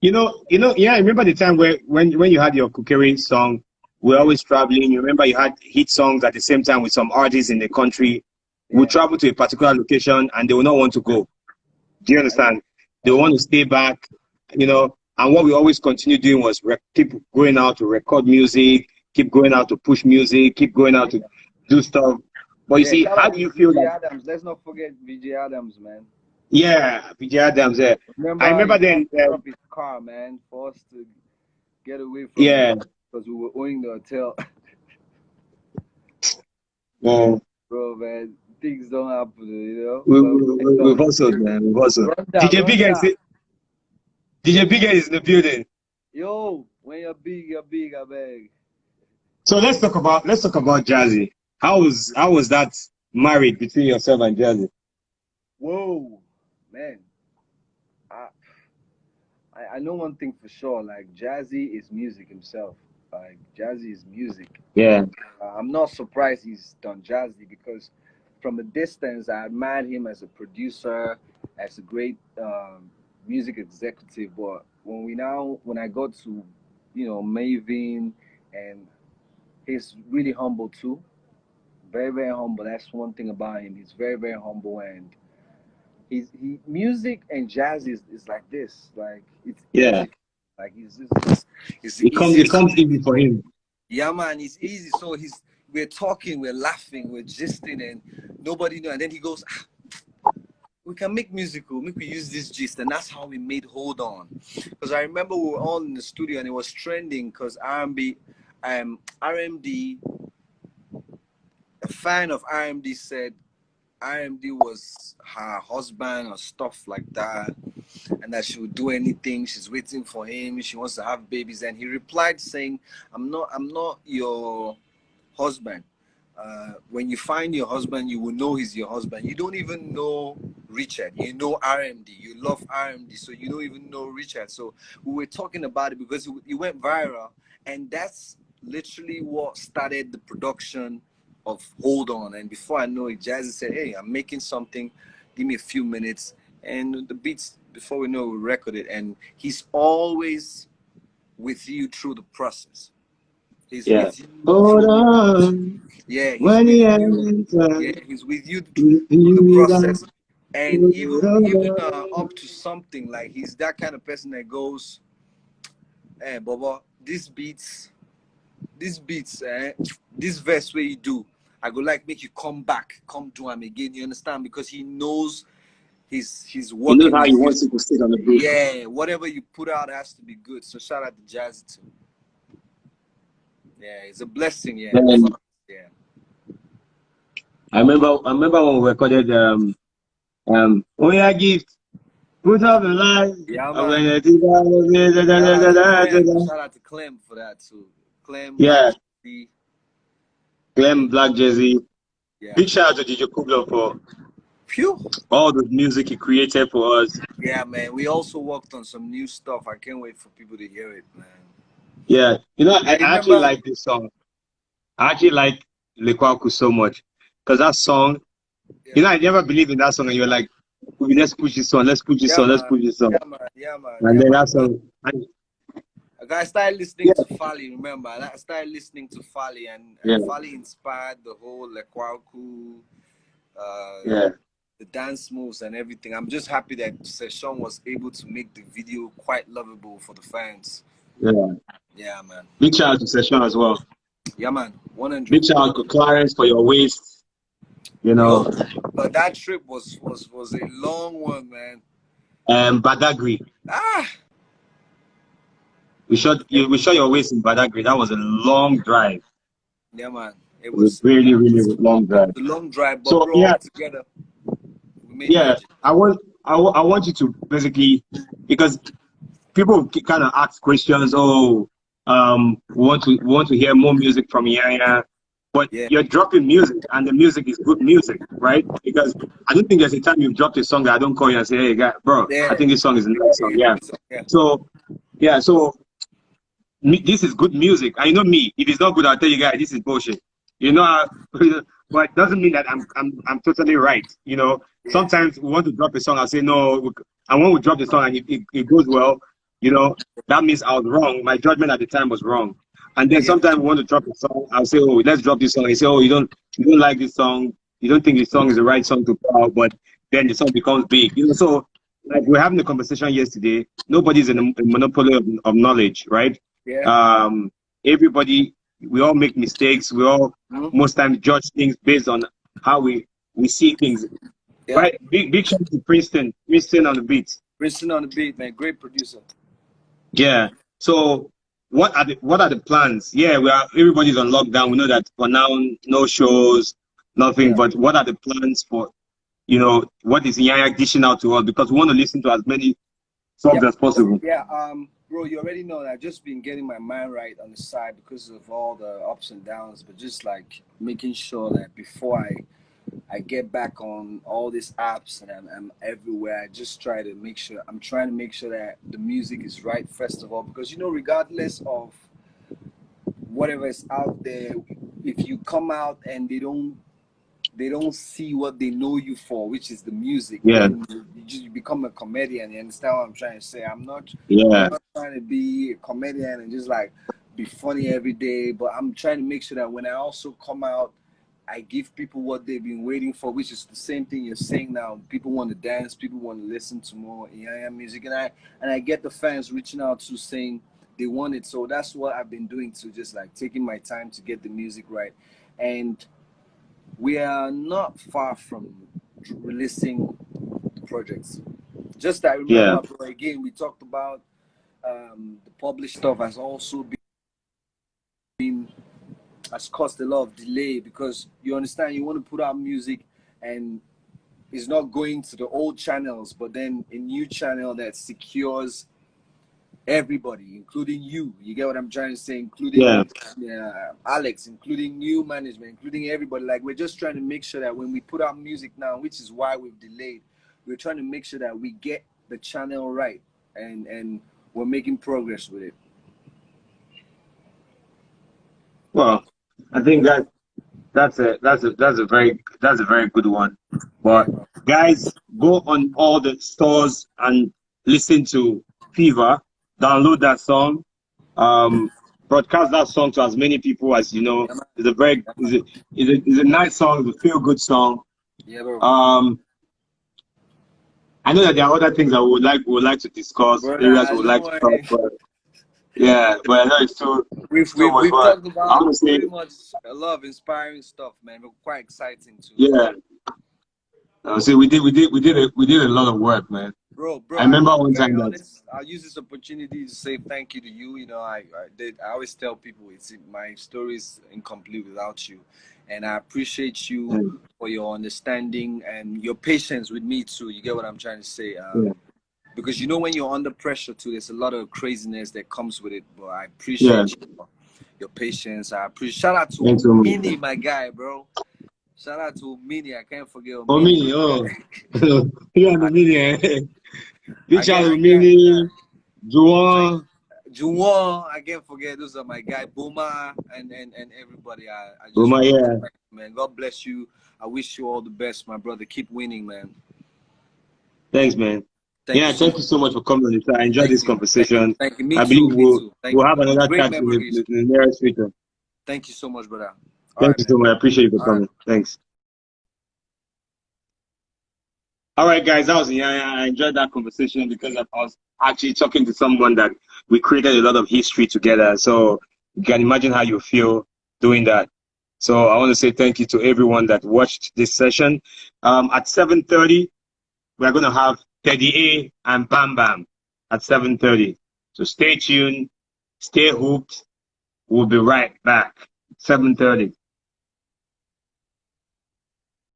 Yeah, I remember the time where when you had your Kukeri song, we're Yeah, always traveling. You remember you had hit songs at the same time with some artists in the country. We yeah. travel to a particular location and they will not want to go. Do you understand? They Uh want huh. to stay back, and what we always continue doing was keep going out to record music, keep going out to push music, keep going out Yeah, to do stuff. But you yeah. see, Shout how out do to you feel VJ like, Adams. Let's not forget VJ Adams, man. yeah, PJ Adams, I Remember, he remember then, sponsored up his car, man, for us to get away from the yeah, because we were owing the hotel. uh, Bro, man, things don't happen, you know. But we we've went also, man, we've also. Run DJ Big run that. DJ Big is in the building. Yo, when you're big, I beg. So let's talk about Jazzy. How was that married between yourself and Jazzy? Whoa, man. I, I know one thing for sure. Like Jazzy is music himself. Like Jazzy is music. Yeah, I'm not surprised he's done Jazzy because from a distance, I admired him as a producer, as a great music executive. But when I got to, Maven, and he's really humble too. Very, very humble. That's one thing about him. He's very, very humble, and he music and jazz is like this. Like it's yeah. easy. Like it's the It easiest. comes easy for him. Yeah, man, it's easy. So we're talking, we're laughing, we're gisting, and nobody knew. And then he goes, we can make musical, make we use this gist, and that's how we made Hold On. Because I remember we were all in the studio and it was trending because R&B, RMD, a fan of RMD said RMD was her husband or stuff like that, and that she would do anything. She's waiting for him. She wants to have babies, and he replied saying, I'm not your husband. When you find your husband, you will know he's your husband. You don't even know Richard. You know RMD. You love RMD, so you don't even know Richard. So we were talking about it because it went viral, and that's literally what started the production of Hold On. And before I know it, Jazzy said, "Hey, I'm making something. Give me a few minutes." And the beats, before we know, we record it. And he's always with you through the process. He's Yeah. with you Hold through the on yeah, he's when with he you. enters. Yeah, he's with you through the You got process, and even up to something like he's that kind of person that goes, "Hey, Baba, these beats, this verse where you do, I go like make you come back, come do him again." You understand? Because he knows he's He knows working how he his wants you to sit on the beat. yeah, whatever you put out has to be good. So shout out to Jazzy too. Yeah, it's a blessing. Yeah, Then yeah, I remember when we recorded oh yeah gift, put up the light. yeah, When man. I think Shout out to Clem for that too. Clem Black yeah, Jersey. Clem Black Jersey. Yeah. Big shout out to DJ Kublo for Phew. all the music he created for us. Yeah, man. We also worked on some new stuff. I can't wait for people to hear it, man. Yeah, you know, Yeah, I actually remember? like this song. I actually like Lekwaku so much because that song, Yeah. you know, I never believed in that song, and you're like, "Okay, let's push this song, let's push this Yeah, song, let's man. push this song," Yeah, man. Yeah, man. and Yeah, then man. that song, and, I started listening yeah, to Fali, remember? I started listening to Fali, yeah, and Fali inspired the whole Lekwaku, yeah, the dance moves and everything. I'm just happy that Session was able to make the video quite lovable for the fans. yeah. Yeah, man. Big shout out to Session as well. Yeah, man. 100. Big shout out to Clarence for your waist. You Yo, know, but that trip was a long one, man. Badagry. Ah, We shot your waist in Badagry. That was a long drive. yeah, man. It was really, really long drive. A long drive, but So bro, yeah, all together we made yeah. magic. I want you to basically, because people kind of ask questions. Oh, we want to hear more music from Iyanya, but Yeah, you're dropping music, and the music is good music, right? Because I don't think there's a time you've dropped a song that I don't call you and say, "Hey, guy, bro, I yeah, think this song is a nice song." Yeah. yeah, So yeah, so this is good music. I know me. If it's not good, I'll tell you guys this is bullshit. You know, but it doesn't mean that I'm totally right. You know, yeah, sometimes we want to drop a song. I'll say no, and when we drop the song and it goes well, you know, that means I was wrong. My judgment at the time was wrong. And then yeah, sometimes we want to drop a song. I'll say, oh, let's drop this song. You say, oh, you don't like this song. You don't think this song is the right song to put out, but then the song becomes big. You know, so like we're having a conversation yesterday. Nobody's in a monopoly of knowledge, right? yeah. um Everybody, we all make mistakes, we all Mhm. most times judge things based on how we see things, Yeah. right? Big shout out to Princeton on the beat. Princeton on the beat, man. Great producer. Yeah, so what are the plans? Yeah, we are, everybody's on lockdown, we know that for now, no shows, nothing, Yeah. but what are the plans for, you know, what is Yaya dishing out to us, because we want to listen to as many songs Yep. as possible. Yeah. Bro, you already know that I've just been getting my mind right on the side because of all the ups and downs, but just like making sure that before I get back on all these apps and I'm everywhere. I just try to make sure I'm trying to make sure that the music is right first of all, because you know, regardless of whatever is out there, if you come out and they don't see what they know you for, which is the music, Yeah, then you become a comedian. You understand what I'm trying to say? I'm yeah, not trying to be a comedian and just like be funny every day, but I'm trying to make sure that when I also come out, I give people what they've been waiting for, which is the same thing you're saying now. People want to dance, people want to listen to more Iyanya music, and I get the fans reaching out to saying they want it. So that's what I've been doing, to just like taking my time to get the music right. And we are not far from releasing projects. Just that, yeah, remember, bro, again, we talked about the published stuff has also been has caused a lot of delay, because you understand, you want to put out music and it's not going to the old channels, but then a new channel that secures everybody, including you. You get what I'm trying to say? yeah. Including Alex, including new management, including everybody. Like, we're just trying to make sure that when we put out music now, which is why we've delayed, we're trying to make sure that we get the channel right, and we're making progress with it. Well, I think that's a very good one. Yeah, But bro. guys, go on all the stores and listen to Fever. Download that song. Broadcast that song to as many people as you know. Yeah, man. It's a very it's a nice song. It's a feel good song. Yeah, bro. Um, I know that there are other things that we would like to discuss, Bro, areas nah, we would don't like to talk. worry. But yeah, but I know it's too much. We've But talked I about want to say, pretty much a lot of inspiring stuff, man. We're quite exciting too. yeah, See, we did a lot of work, man. Bro, I I'm remember gonna be one very time that, honest. I'll use this opportunity to say thank you to you. You know, I always tell people it's my story is incomplete without you, and I appreciate you yeah, for your understanding and your patience with me too. You get what I'm trying to say? yeah, Because you know when you're under pressure too, there's a lot of craziness that comes with it. But I yeah. appreciate your patience. I appreciate. Shout out to Thanks so much. Mini, my guy, bro. Shout out to Mini. I can't forget Oh, Mini, Mini, my oh, guy. you are the Mini, eh? Big shout out to I can't. Mini, Juwan. Juwon, I can't forget. Those are my guy, Boma, and everybody. I Oh, just my, want to yeah. thank you, man. God bless you. I wish you all the best, my brother. Keep winning, man. Thanks, man. Thank you Yeah, so thank much, you so bro. much for coming on the show. I enjoyed this conversation. Thank you. Me I believe too, me too. Thank we'll you, have man. another Great chat in memories. the nearest future. Thank you so much, brother. All Thank right, you man. so much. I appreciate you for All right. coming. Thanks. All right, guys, that was Iyanya. I enjoyed that conversation because I was actually talking to someone that we created a lot of history together. So you can imagine how you feel doing that. So I want to say thank you to everyone that watched this session. At 7:30, we're going to have Teddy A and Bam Bam at 7:30. So stay tuned, stay hooked. We'll be right back. 7:30.